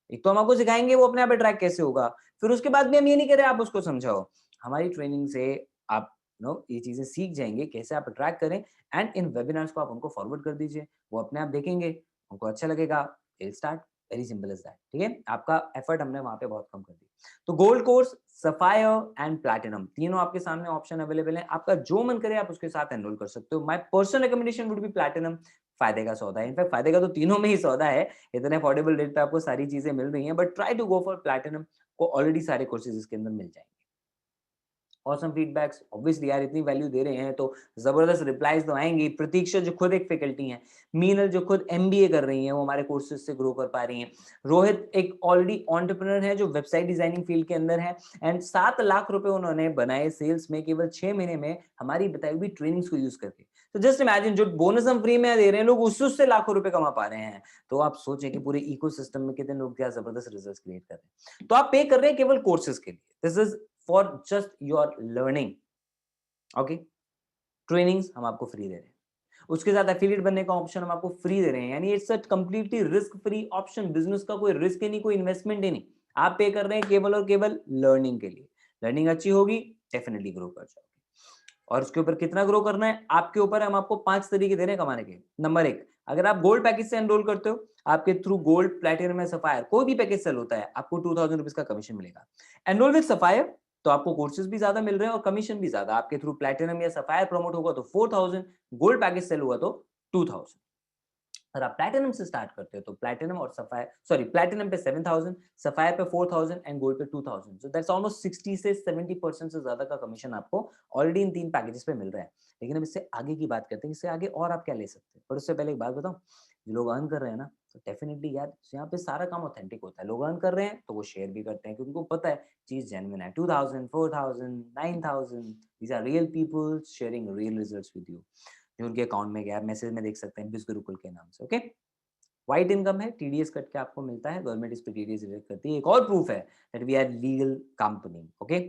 एक तो हम आपको सिखाएंगे वो अपने आप अट्रैक्ट कैसे होगा, फिर उसके बाद भी हम ये नहीं कह रहे आप उसको समझाओ। हमारी ट्रेनिंग से आप ये चीजें सीख जाएंगे कैसे आप अट्रैक्ट करें, एंड इन वेबिनार्स को आप उनको फॉरवर्ड कर दीजिए, वो अपने आप देखेंगे, उनको अच्छा लगेगा, will start, very simple is that. ठीक है, आपका एफर्ट हमने वहां पे बहुत कम कर दिया। तो gold course, sapphire and platinum, तीनों आपके सामने ऑप्शन अवेलेबल है, आपका जो मन करे आप उसके साथ एनरोल कर सकते हो। My personal recommendation would be platinum, फायदे का सौदा है, इनफैक्ट फायदे का तो तीनों में ही सौदा है, इतने अफोर्डेबल रेट पे आपको सारी चीजें मिल रही हैं, but try to go for platinum, को ऑलरेडी सारे कोर्सेज इसके अंदर मिल जाएंगे। ऑसम फीडबैक्स, ऑब्वियसली यार इतनी वैल्यू दे रहे हैं तो जबरदस्त रिप्लाईज तो आएंगी। प्रतीक्षा जो खुद एक फैकल्टी हैं, मीनल जो खुद एमबीए कर रही हैं, वो हमारे कोर्सेज से ग्रो कर पा रही हैं, रोहित एक ऑलरेडी एंटरप्रेन्योर है जो वेबसाइट डिजाइनिंग फील्ड के अंदर है, एंड 7 लाख रुपए उन्होंने बनाए सेल्स में केवल 6 महीने में हमारी बताई हुई ट्रेनिंग्स को यूज करके। तो जस्ट इमेजिन, जो बोनस हम फ्री में दे रहे हैं, लोग उससे लाखों रुपए कमा पा रहे हैं। तो आप सोचें कि पूरे इकोसिस्टम में कितने लोग क्या जबरदस्त रिजल्ट्स क्रिएट कर रहे हैं। तो आप पे कर रहे हैं केवल कोर्सेज के लिए, this is for just your learning. Okay, trainings हम आपको फ्री दे रहे हैं, उसके साथ एफिलिएट बनने का ऑप्शन हम आपको फ्री दे रहे हैं, यानी it's a completely risk free option. Business का कोई रिस्क ही नहीं, कोई इन्वेस्टमेंट ही नहीं, आप पे कर रहे हैं केवल और केवल लर्निंग के लिए। लर्निंग अच्छी होगी, डेफिनेटली ग्रो कर जाओगे। और उसके ऊपर कितना ग्रो करना है आपके ऊपर है। हम आपको 5 तरीके दे रहे हैं कमाने के। नंबर 1, अगर आप गोल्ड पैकेज से एनरोल करते हो, आपके थ्रू गोल्ड, प्लैटिनम या सफायर कोई भी पैकेज सेल होता है, आपको 2000 रुपीज का कमीशन मिलेगा। एनरोल विद सफायर तो आपको कोर्सेज भी ज्यादा मिल रहे हैं और कमीशन भी ज्यादा। आपके थ्रू प्लैटिनम या सफायर प्रमोट होगा तो 4000, गोल्ड पैकेज सेल हुआ तो 2000। अगर आप प्लैटिनम से स्टार्ट करते हो तो प्लैटिनम और सफायर, सॉरी, प्लैटिनम पे 7000, सफायर पे 4000 एंड गोल्ड पे 2000। सो दैट्स ऑलमोस्ट 60 से 70% से ज्यादा का कमीशन आपको ऑलरेडी इन 3 पैकेजेस पे मिल रहा है। लेकिन अब इससे आगे की बात करते हैं, इससे आगे और आप क्या ले सकते हैं। पर उससे पहले एक बात बताऊं, जो लोग अर्न कर रहे हैं ना, तो डेफिनेटली यार यहाँ पे सारा काम ऑथेंटिक होता है। लोग अर्न कर रहे हैं तो वो शेयर भी करते हैं, क्योंकि उनको पता है चीज जेन्युइन है। 2000, 4000, 9000, these are real people sharing real results with you. जो उनके अकाउंट में गया, मैसेज में देख सकते हैं बिस गुरुकुल के नाम से। ओके, व्हाइट इनकम है, टीडीएस कट के आपको मिलता है, गवर्नमेंट इस पे टीडीएस डिडक्ट करती है। एक और प्रूफ है that we are legal company. Okay,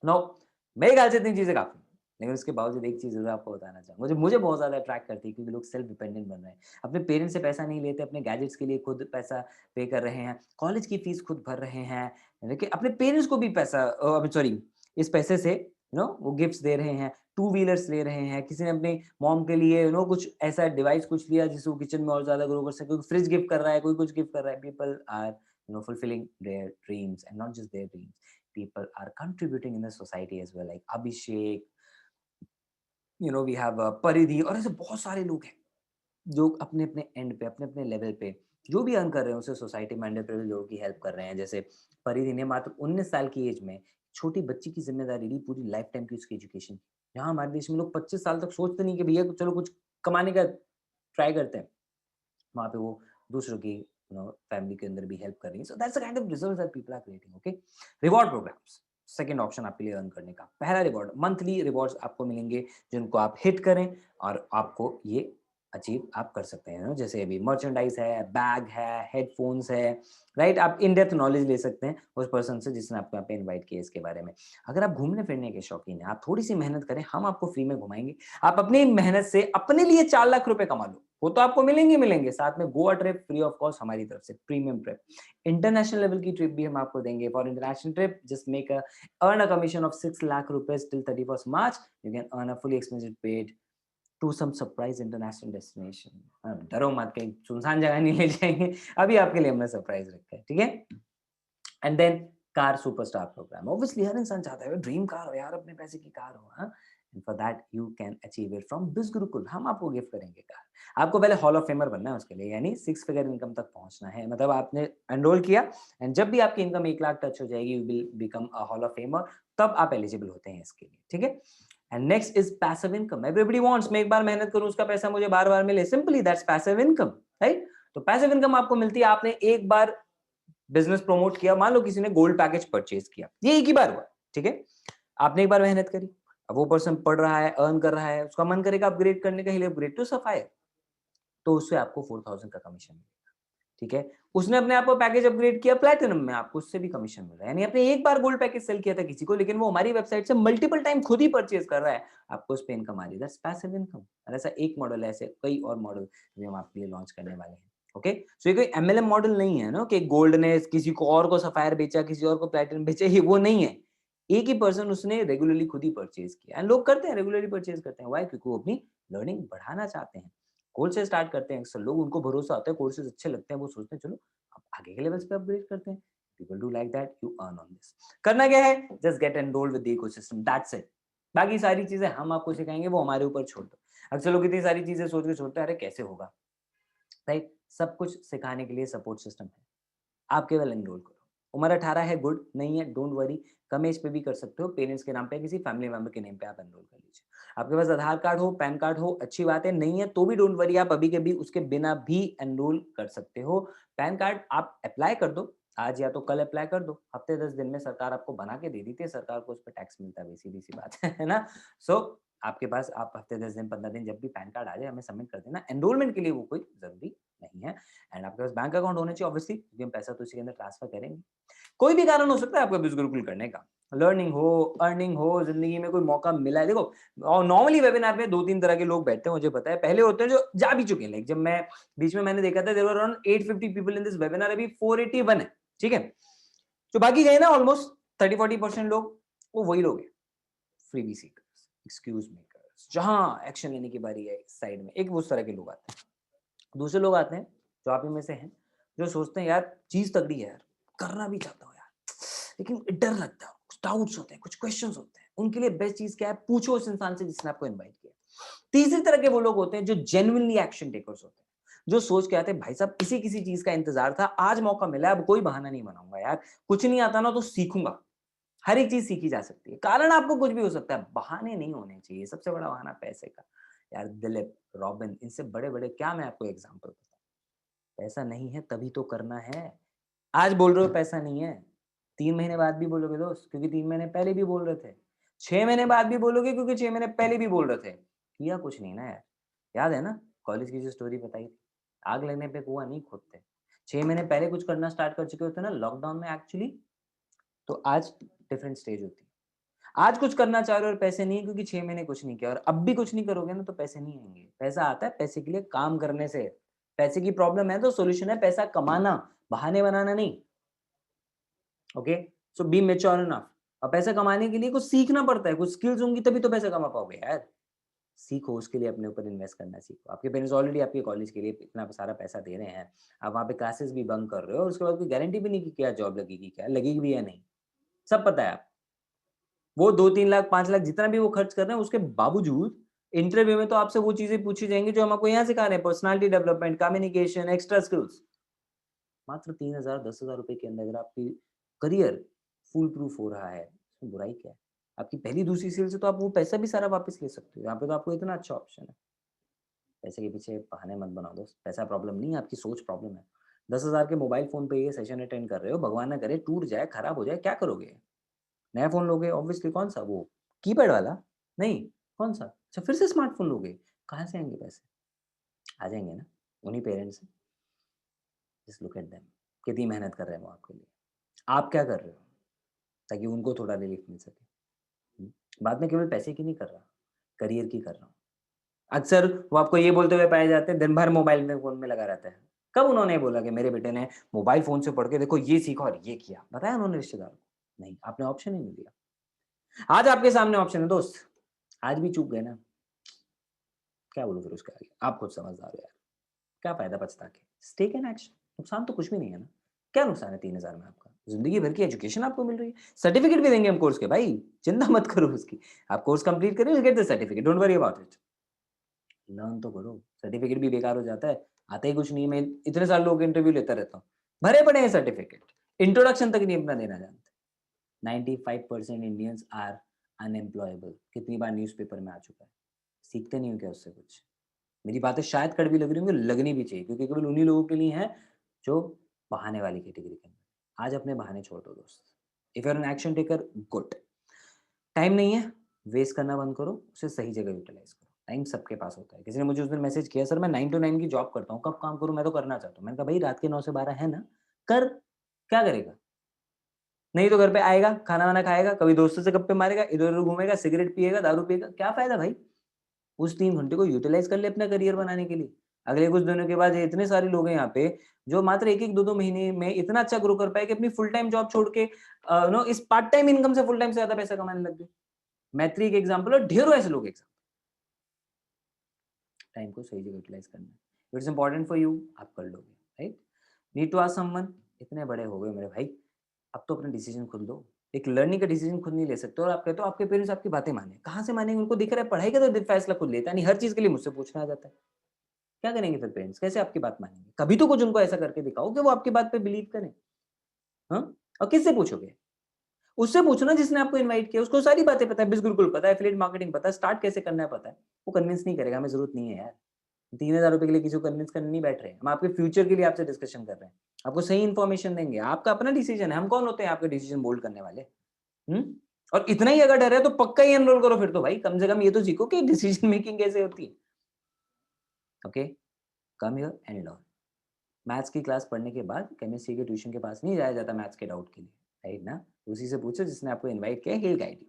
now मेरे ख्याल से इतनी चीजें काफी, लेकिन उसके बावजूद एक चीज जरूर आपको बताना चाहूंगा, मुझे बहुत ज्यादा अट्रैक्ट करती है, क्योंकि लोग सेल्फ डिपेंडेंट बन रहे हैं, अपने पेरेंट्स से पैसा नहीं लेते, अपने गैजेट्स के लिए खुद पैसा पे कर रहे हैं, कॉलेज की फीस खुद भर रहे हैं, लेकिन अपने पेरेंट्स को भी पैसा, सॉरी, इस पैसे से वो गिफ्ट्स दे रहे हैं, 2 व्हीलर्स ले रहे हैं, किसी ने अपनी मॉम के लिए कुछ ऐसा डिवाइस कुछ लिया जिससे वो किचन में और ज्यादा ग्रो कर सके, कोई फ्रिज गिफ्ट कर रहा है, कोई कुछ गिफ्ट कर रहा है। People are fulfilling their dreams, and not just their dreams, people are contributing in the society as well, like Abhishek, we have Paridhi, और ऐसे बहुत सारे लोग हैं जो अपने अपने एंड पे, अपने अपने लेवल पे जो भी अर्न कर रहे हैं उसे सोसाइटी में अंडर प्रिविलेज्ड लोगों की हेल्प कर रहे हैं। जैसे परिधि ने मात्र 19 साल की एज में छोटी बच्ची की जिम्मेदारी ली, पूरी लाइफ टाइम की उसकी एजुकेशन। यहाँ हमारे देश में लोग 25 साल तक सोचते नहीं कि भैया चलो कुछ कमाने का ट्राई करते हैं, वहाँ पे वो दूसरों की फैमिली के अंदर भी हेल्प कर रही है। So that's the kind of results that people are creating. Okay, reward programs, second option आपके लिए अर्न करने का। पहला रिवॉर्ड, मंथली रिवॉर्ड्स आपको मिलेंगे जिनको आप हिट करें और आपको ये अचीव आप कर सकते हैं। जैसे अभी मर्चेंडाइज है, बैग है, हेडफोन्स है, राइट। आप इन डेप्थ नॉलेज ले सकते हैं उस पर्सन से जिसने आपको यहाँ पे इन्वाइट किया इसके बारे में। अगर आप घूमने फिरने के शौकीन हैं, आप थोड़ी सी मेहनत करें, हम आपको फ्री में घुमाएंगे। आप अपनी मेहनत से अपने लिए 4 लाख रुपए कमा लो, वो तो आपको मिलेंगे, साथ में Goa trip free of cost हमारी तरफ से, प्रीमियम ट्रिप। इंटरनेशनल लेवल की ट्रिप भी हम आपको देंगे। For international trip just make earn a commission of 6 lakh rupees till 31st March. You can earn a fully expenses paid to some surprise international destination. डरो मत, कहीं सुनसान जगह नहीं ले जाएंगे, अभी आपके लिए हमने सरप्राइज रखा है, ठीक है। And then car superstar programme, obviously हर इंसान चाहता है ड्रीम कार हो यार, अपने पैसे की कार हो। And for that you can achieve it from बिज गुरुकुल। हम आपको गिफ्ट करेंगे कार। आपको पहले हॉल ऑफ फेमर बनना है उसके लिए, यानी 6 फिगर इनकम तक पहुंचना है। मतलब आपने एनरोल किया एंड जब भी आपकी इनकम 1 लाख टच हो जाएगी, you will become a hall of famer, तब आप एलिजिबल होते हैं इसके लिए, ठीक है। And next is passive income. Everybody wants, मैं एक बार मेहनत करूं उसका पैसा मुझे बार बार मिले, simply that's passive income, right. तो पैसिव इनकम आपको मिलती है, आपने एक बार बिजनेस प्रमोट किया, मान लो किसी ने गोल्ड पैकेज परचेज किया, ये एक ही बार हुआ, ठीक है। आपने एक बार मेहनत करी, अब वो पर्सन पढ़ रहा है, अर्न कर रहा है, उसका मन करेगा अपग्रेड करने का, ही अपग्रेड टू सफायर, तो उससे आपको 4000 का कमीशन मिलेगा, ठीक है। उसने अपने आप को पैकेज अपग्रेड किया प्लैटिनम में, आपको उससे भी कमीशन मिल रहा है। यानी आपने एक बार गोल्ड पैकेज सेल किया था किसी को, लेकिन वो हमारी वेबसाइट से मल्टीपल टाइम खुद ही परचेज कर रहा है, आपको उस पे इनकम आ रही है, दैट्स पैसिव इनकम। और ऐसा एक मॉडल है, ऐसे कई और मॉडल जो हम आपके लिए लॉन्च करने वाले हैं, ओके। सो ये कोई एमएलएम मॉडल नहीं है ना, कि गोल्ड ने किसी को और को सफायर बेचा, किसी और को प्लैटिनम बेचा, ये वो नहीं है। एक ही पर्सन उसने रेगुलरली खुद ही परचेज किया, एंड लोग करते हैं, रेगुलरली परचेज करते हैं, व्हाई? क्योंकि वो अपनी लर्निंग बढ़ाना चाहते हैं। कोर्स से स्टार्ट करते हैं अक्सर लोग, उनको भरोसा होता है, कोर्सेज अच्छे लगते हैं, वो सोचते हैं चलो अब आगे के लेवल्स पे अपग्रेड करते हैं। People do like that, you earn on this. करना क्या है? Just get enrolled with the ecosystem, that's it. बाकी सारी चीजें हम आपको सिखाएंगे, वो हमारे ऊपर छोड़ दो। अक्सर लोग इतनी सारी चीजें सोच के छोड़ते हैं, अरे कैसे होगा, राइट। सब कुछ सिखाने के लिए सपोर्ट सिस्टम है, आप केवल एनरोल करो। उम्र 18 है, गुड, नहीं है डोंट वरी, कम एज पे भी कर सकते हो, पेरेंट्स के नाम पे, किसी फैमिली मेंबर के नेम पे आप एनरोल कर लीजिए। आपके पास आधार कार्ड हो, पैन कार्ड हो, अच्छी बात है, नहीं है तो भी डोंट वरी, आप अभी के भी उसके बिना भी एनरोल कर सकते हो। पैन कार्ड आप अप्लाई कर दो, आज या तो कल अप्लाई कर दो, हफ्ते 10 दिन में सरकार आपको बना के दे देती है, सरकार को उस पर टैक्स मिलता है, सीधी सी बात है ना। सो आपके पास, आप हफ्ते 10 दिन 15 दिन जब भी पैन कार्ड आ जाए हमें सबमिट कर देना। एनरोलमेंट के लिए वो कोई जरूरी नहीं है, एंड आपके पास बैंक अकाउंट होना चाहिए ऑब्वियसली, क्योंकि हम पैसा तो इसी के अंदर ट्रांसफर करेंगे। कोई भी कारण हो सकता है आपका बिज़ गुरुकुल करने का, लर्निंग हो, अर्निंग हो, जिंदगी में कोई मौका मिला है। देखो, और नॉर्मली वेबिनार में 2-3 तरह के लोग बैठते हैं, मुझे पता है। पहले होते हैं जो जा भी चुके हैं, लाइक जब मैं बीच में मैंने देखा था, there were around 850 people in this webinar, अभी 481 है, ठीक है। जो बाकी गए ना ऑलमोस्ट 30-40% लोग, वो वही लोग हैं, फ्रीबी सीकर्स, एक्सक्यूज मेकर्स, जहां एक्शन लेने की बारी है साइड में, एक वो उस तरह के लोग आते हैं। दूसरे लोग आते हैं जो आप ही में से हैं, जो सोचते हैं यार चीज तगड़ी है यार, करना भी चाहता हूँ यार, लेकिन डर लगता है, कुछ डाउट्स होते हैं, कुछ क्वेश्चंस होते हैं। उनके लिए बेस्ट चीज क्या है? पूछो उस इंसान से जिसने आपको इनवाइट किया। तीसरी तरह के वो लोग होते हैं जो जेन्युइनली एक्शन टेकर्स होते हैं, जो सोच के आते हैं भाई साहब इसी किसी चीज का इंतजार था, आज मौका मिला, अब कोई बहाना नहीं बनाऊंगा यार, कुछ नहीं आता ना तो सीखूंगा। हर एक चीज सीखी जा सकती है, कारण आपको कुछ भी हो सकता है, बहाने नहीं होने चाहिए। सबसे बड़ा बहाना पैसे का, यार दिलीप, रॉबिन, इनसे बड़े बड़े क्या मैं आपको एग्जाम्पल बताऊं। पैसा नहीं है तभी तो करना है। आज बोल रहे हो पैसा नहीं है, 3 महीने बाद भी बोलोगे दोस्त, क्योंकि 3 महीने पहले भी बोल रहे थे। 6 महीने बाद भी बोलोगे, क्योंकि 6 महीने पहले भी बोल रहे थे। किया कुछ नहीं ना यार। याद है ना कॉलेज की जो स्टोरी बताई थी, आग लगने पे कुआं नहीं खोदते। 6 महीने पहले कुछ करना स्टार्ट कर चुके होते ना लॉकडाउन में एक्चुअली, तो आज डिफरेंट स्टेज होती। आज कुछ करना चाह रहे हो और पैसे नहीं है, क्योंकि 6 महीने कुछ नहीं किया, और अब भी कुछ नहीं करोगे ना तो पैसे नहीं आएंगे। पैसा आता है पैसे के लिए काम करने से। पैसे की प्रॉब्लम है तो सॉल्यूशन है पैसा कमाना, बहाने बनाना नहीं। ओके, सो बी मेच्योर इनफ। और पैसा कमाने के लिए कुछ सीखना पड़ता है, कुछ स्किल्स होंगी तभी तो पैसा कमा पाओगे यार। सीखो, उसके लिए अपने ऊपर इन्वेस्ट करना सीखो। आपके पेरेंट्स ऑलरेडी आपके कॉलेज के लिए इतना सारा पैसा दे रहे हैं, आप वहाँ पे क्लासेस भी बंक कर रहे हो, और उसके बाद कोई गारंटी भी नहीं कि क्या जॉब लगेगी, क्या लगेगी भी या नहीं, सब पता है आप। वो 2-3 लाख 5 लाख जितना भी वो खर्च कर रहे हैं, उसके बावजूद इंटरव्यू में तो आपसे वो चीजें पूछी जाएंगी जो हम आपको यहाँ सिखा रहे हैं, personality development, communication, extra skills. मात्र 3,000 10,000 रुपए के अंदर अगर आपकी करियर फुल प्रूफ हो रहा है, उसमें बुराई क्या है? आपकी पहली दूसरी सेल से तो आप वो पैसा भी सारा वापस ले सकते हो। यहाँ पे तो आपको इतना अच्छा ऑप्शन है। पैसे के पीछे बहाने मत बनाओ दोस्त, पैसा प्रॉब्लम नहीं है, आपकी सोच प्रॉब्लम है। 10,000 के मोबाइल फोन पे ये सेशन अटेंड कर रहे हो, भगवान ना करे टूट जाए, खराब हो जाए, क्या करोगे? नया फ़ोन लोगे ऑब्वियसली, कौन सा वो कीपैड वाला? नहीं, कौन-सा? अच्छा फिर से स्मार्टफ़ोन लोगे, कहाँ से आएँगे पैसे? आ जाएँगे ना, उन्हीं पेरेंट्स से। जस्ट लुक एट देम, कितनी मेहनत कर रहे हैं वो आपके लिए। आप क्या कर रहे हो? ताकि उनको थोड़ा रिलीफ़ मिल सके। हुँ, बात मैं केवल पैसे की नहीं कर रहा, करियर की कर रहा हूँ। अक्सर वो आपको ये बोलते हुए पाए जाते हैं, दिन भर मोबाइल में फ़ोन में लगा रहता है। कब उन्होंने बोला कि मेरे बेटे ने मोबाइल फ़ोन से पढ़ के देखो ये सीखा और ये किया? बताया उन्होंने रिश्तेदारों को? नहीं, आपने ऑप्शन ही नहीं दिया। आज आपके सामने ऑप्शन है दोस्त, आज भी चूक गए ना, क्या बोलूँ फिर उसके आगे? आप खुद समझदार हो यार, क्या फ़ायदा पछता के? टेक एन एक्शन, नुकसान तो कुछ भी नहीं है ना। क्या नुकसान है 3,000 में आपका? जिंदगी भर की एजुकेशन आपको मिल रही है, सर्टिफिकेट भी देंगे हम कोर्स के, भाई चिंता मत करो उसकी, आप कोर्स कंप्लीट करें, get the certificate, don't worry about it. Learn तो करो, सर्टिफिकेट भी बेकार हो जाता है, आता ही कुछ नहीं है। मैं इतने सारे लोग इंटरव्यू लेता रहता हूँ, भरे पड़े हैं सर्टिफिकेट, इंट्रोडक्शन तक नहीं अपना देना जानते। 95% इंडियंस आर अनएम्प्लॉयबल, कितनी बार न्यूज़पेपर में आ चुका है। सीखते नहीं हो क्या उससे कुछ? मेरी बातें शायद कड़वी लग रही होंगी, लगनी भी चाहिए, क्योंकि केवल उन्हीं लोगों के लिए हैं जो बहाने वाली कैटेगरी के अंदर। आज अपने बहाने छोड़ दो दोस्त। If you are an action taker, good. Time नहीं है, वेस्ट करना बंद करो, उसे सही जगह यूटिलाइज करो। टाइम सबके पास होता है। किसी ने मुझे उस दिन मैसेज किया, सर मैं 9 to 9 की जॉब करता हूँ, कब काम करूँ, मैं तो करना चाहता हूँ। मैंने कहा भाई रात के 9 से 12 है ना, कर, क्या करेगा? नहीं तो घर पे आएगा, खाना वाना खाएगा, कभी दोस्तों से गप्पे मारेगा, इधर उधर घूमेगा, सिगरेट पिएगा, दारू पिएगा, क्या फायदा भाई? उस 3 घंटे को यूटिलाइज कर ले अपना करियर बनाने के लिए। अगले कुछ दिनों के बाद ये इतने सारे लोग हैं यहाँ पे जो मात्र 1-1, 2-2 महीने में इतना अच्छा ग्रो कर पाए कि अपनी फुल टाइम जॉब छोड़ के इस पार्ट टाइम इनकम से फुल टाइम से ज्यादा पैसा कमाने लग गए। मैत्री एक एग्जांपल है, ढेरों ऐसे लोग एग्जांपल। टाइम को सही जगह यूटिलाइज करना है। इट्स इंपॉर्टेंट फॉर यू, आप कर लोगे, right? Need to ask someone, इतने बड़े हो गए मेरे भाई, अब तो अपना डिसीजन खुद लो। एक लर्निंग का डिसीजन खुद नहीं ले सकते, और आप कहते हो आपके पेरेंट्स आपकी बातें माने, कहाँ से मानेंगे? उनको दिख रहा है पढ़ाई का तो फैसला खुद लेता है, नहीं हर चीज के लिए मुझसे पूछना आ जाता है। क्या करेंगे फिर पेरेंट्स? कैसे आपकी बात मानेंगे? कभी तो कुछ उनको ऐसा करके दिखाओ कि वो आपकी बात पे बिलीव करें। हाँ, और किससे पूछोगे? उससे पूछो ना जिसने आपको इनवाइट किया, उसको सारी बातें पता है, बिजनेस बिल्कुल पता है, एफिलिएट मार्केटिंग पता है, स्टार्ट कैसे करना है पता है। वो कन्विंस नहीं करेगा, हमें जरूरत नहीं है यार। 3,000 रुपए के लिए किसी को कन्विंस करने नहीं बैठ रहे हैं हम, आपके फ्यूचर के लिए आपसे डिस्कशन कर रहे हैं, आपको सही इन्फॉर्मेशन देंगे। आपका अपना डिसीजन है, हम कौन होते हैं आपके डिसीजन बोल्ड करने वाले? और इतना ही अगर डर है तो पक्का ही एनरोल करो फिर तो भाई, कम से कम ये तो सीखो कि डिसीजन मेकिंग कैसे होती है। Okay, come here and learn. Maths की क्लास पढ़ने के बाद केमिस्ट्री के ट्यूशन के पास नहीं जाया जाता मैथ्स के डाउट के लिए, राइट ना? उसी से पूछो जिसने आपको इनवाइट किया, he will guide you.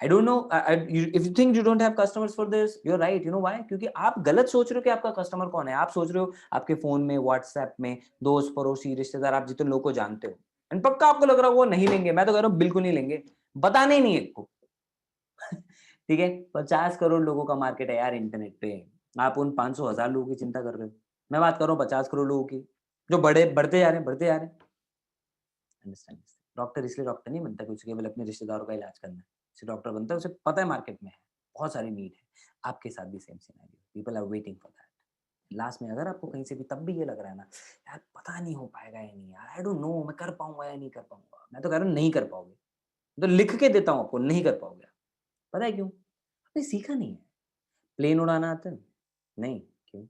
I don't know if you think you don't have customers for this, you are right. You know why? क्योंकि आप गलत सोच रहे हो कि आपका कस्टमर कौन है। आप सोच रहे हो आपके फोन में, व्हाट्सएप में दोस्त, पड़ोसी, रिश्तेदार, आप जितने लोगों को जानते हो, एंड पक्का आपको लग रहा है वो नहीं लेंगे। मैं तो कह रहा हूँ बिल्कुल नहीं लेंगे, बताने ही नहीं है को। ठीक है, 50 करोड़ लोगों का मार्केट है यार इंटरनेट पे। आप उन 500,000 लोगों की चिंता कर रहे हो, मैं बात कर रहा हूँ 50 करोड़ लोगों की, जो बड़े बढ़ते जा रहे हैं, बढ़ते जा रहे हैं। अंडरस्टैंड? डॉक्टर इसलिए डॉक्टर नहीं बनता कि उसे केवल अपने रिश्तेदारों का इलाज करना है। उसे डॉक्टर बनता है, उसे पता है मार्केट में है बहुत सारी नीड है। आपके साथ भी same scenario, people are waiting for that. Last में अगर आपको कहीं से भी तब भी ये लग रहा है ना, यार पता नहीं हो पाएगा या नहीं, यार आई डोंट नो मैं कर पाऊंगा या नहीं कर पाऊंगा, मैं तो कह रहा हूँ नहीं कर पाओगे। तो लिख के देता हूँ आपको, नहीं कर पाओगे। पता है क्यों? आपने सीखा नहीं है। प्लेन उड़ाना आता है? नहीं, क्यों?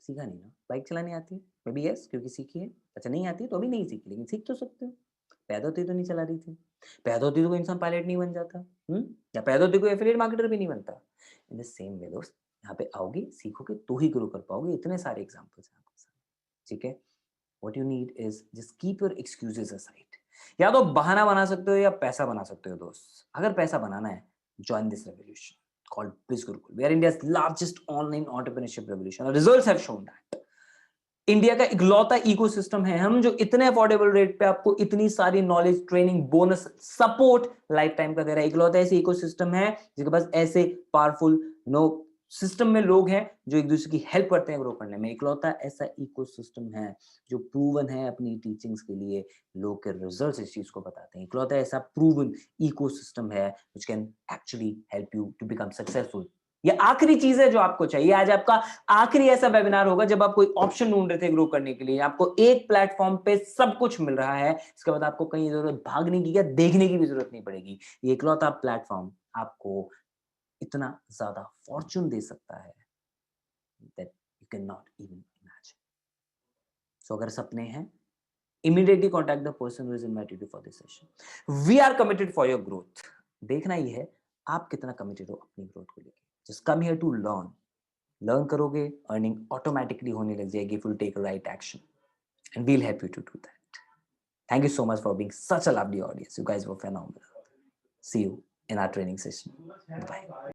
सीखा नहीं ना। बाइक चलानी आती है? मे बी यस, क्योंकि सीखी है। अच्छा नहीं आती है तो अभी नहीं सीखी, लेकिन सीख तो सकते हो। पैदा होती तो नहीं चला रही थी, पैदा होती तो कोई इंसान पायलट नहीं बन जाता, या पैदा होती कोई एफिलिएट मार्केटर भी नहीं बनता। इन द सेम वे दोस्त, यहाँ पे आओगे, सीखोगे तो ही ग्रो कर पाओगे। इतने सारे एग्जांपल्स हैं आपके साथ, ठीक है? What you need is just keep your excuses aside. या तो बहाना बना सकते हो या पैसा बना सकते हो दोस्त। अगर पैसा बनाना है, join this revolution called Biz Gurukul. We are India's largest online entrepreneurship revolution. Our results have shown that. India का इकलौता इकोसिस्टम है हम जो इतने अफोर्डेबल रेट पे आपको इतनी सारी knowledge, training, bonus, support life time का दे रहा है। इकलौता ऐसे इकोसिस्टम है जिसके पास ऐसे पावरफुल सिस्टम में लोग हैं जो एक दूसरे की हेल्प करते हैं ग्रो करने में। इकलौता ऐसा इकोसिस्टम है जो प्रूवन है अपनी टीचिंग्स के लिए, लोग के रिजल्ट्स इस चीज को बताते हैं। इकलौता ऐसा प्रूवन इकोसिस्टम है which can actually help you to become successful. ये आखिरी चीज है जो आपको चाहिए। आज आपका आखिरी ऐसा वेबिनार होगा जब आप कोई ऑप्शन ढूंढ रहे थे ग्रो करने के लिए, आपको एक प्लेटफॉर्म पे सब कुछ मिल रहा है। इसके बाद आपको कहीं जरूरत भागने की या देखने की भी जरूरत नहीं पड़ेगी। ये इकलौता प्लेटफॉर्म आपको इतना ज्यादा फॉर्चून दे सकता है that you cannot even imagine. So अगर सपने हैं, immediately contact the person who has invited you for this session. We are committed for your growth. देखना ये है आप कितना कमिटेड हो अपनी ग्रोथ को लेके। Just come here to learn. Learn करोगे, अर्निंग ऑटोमेटिकली होने लग जाएगी if you take right action, and we'll help you to do that. Thank you so much for being such a lovely audience. You guys were phenomenal. See you in our training session. Bye.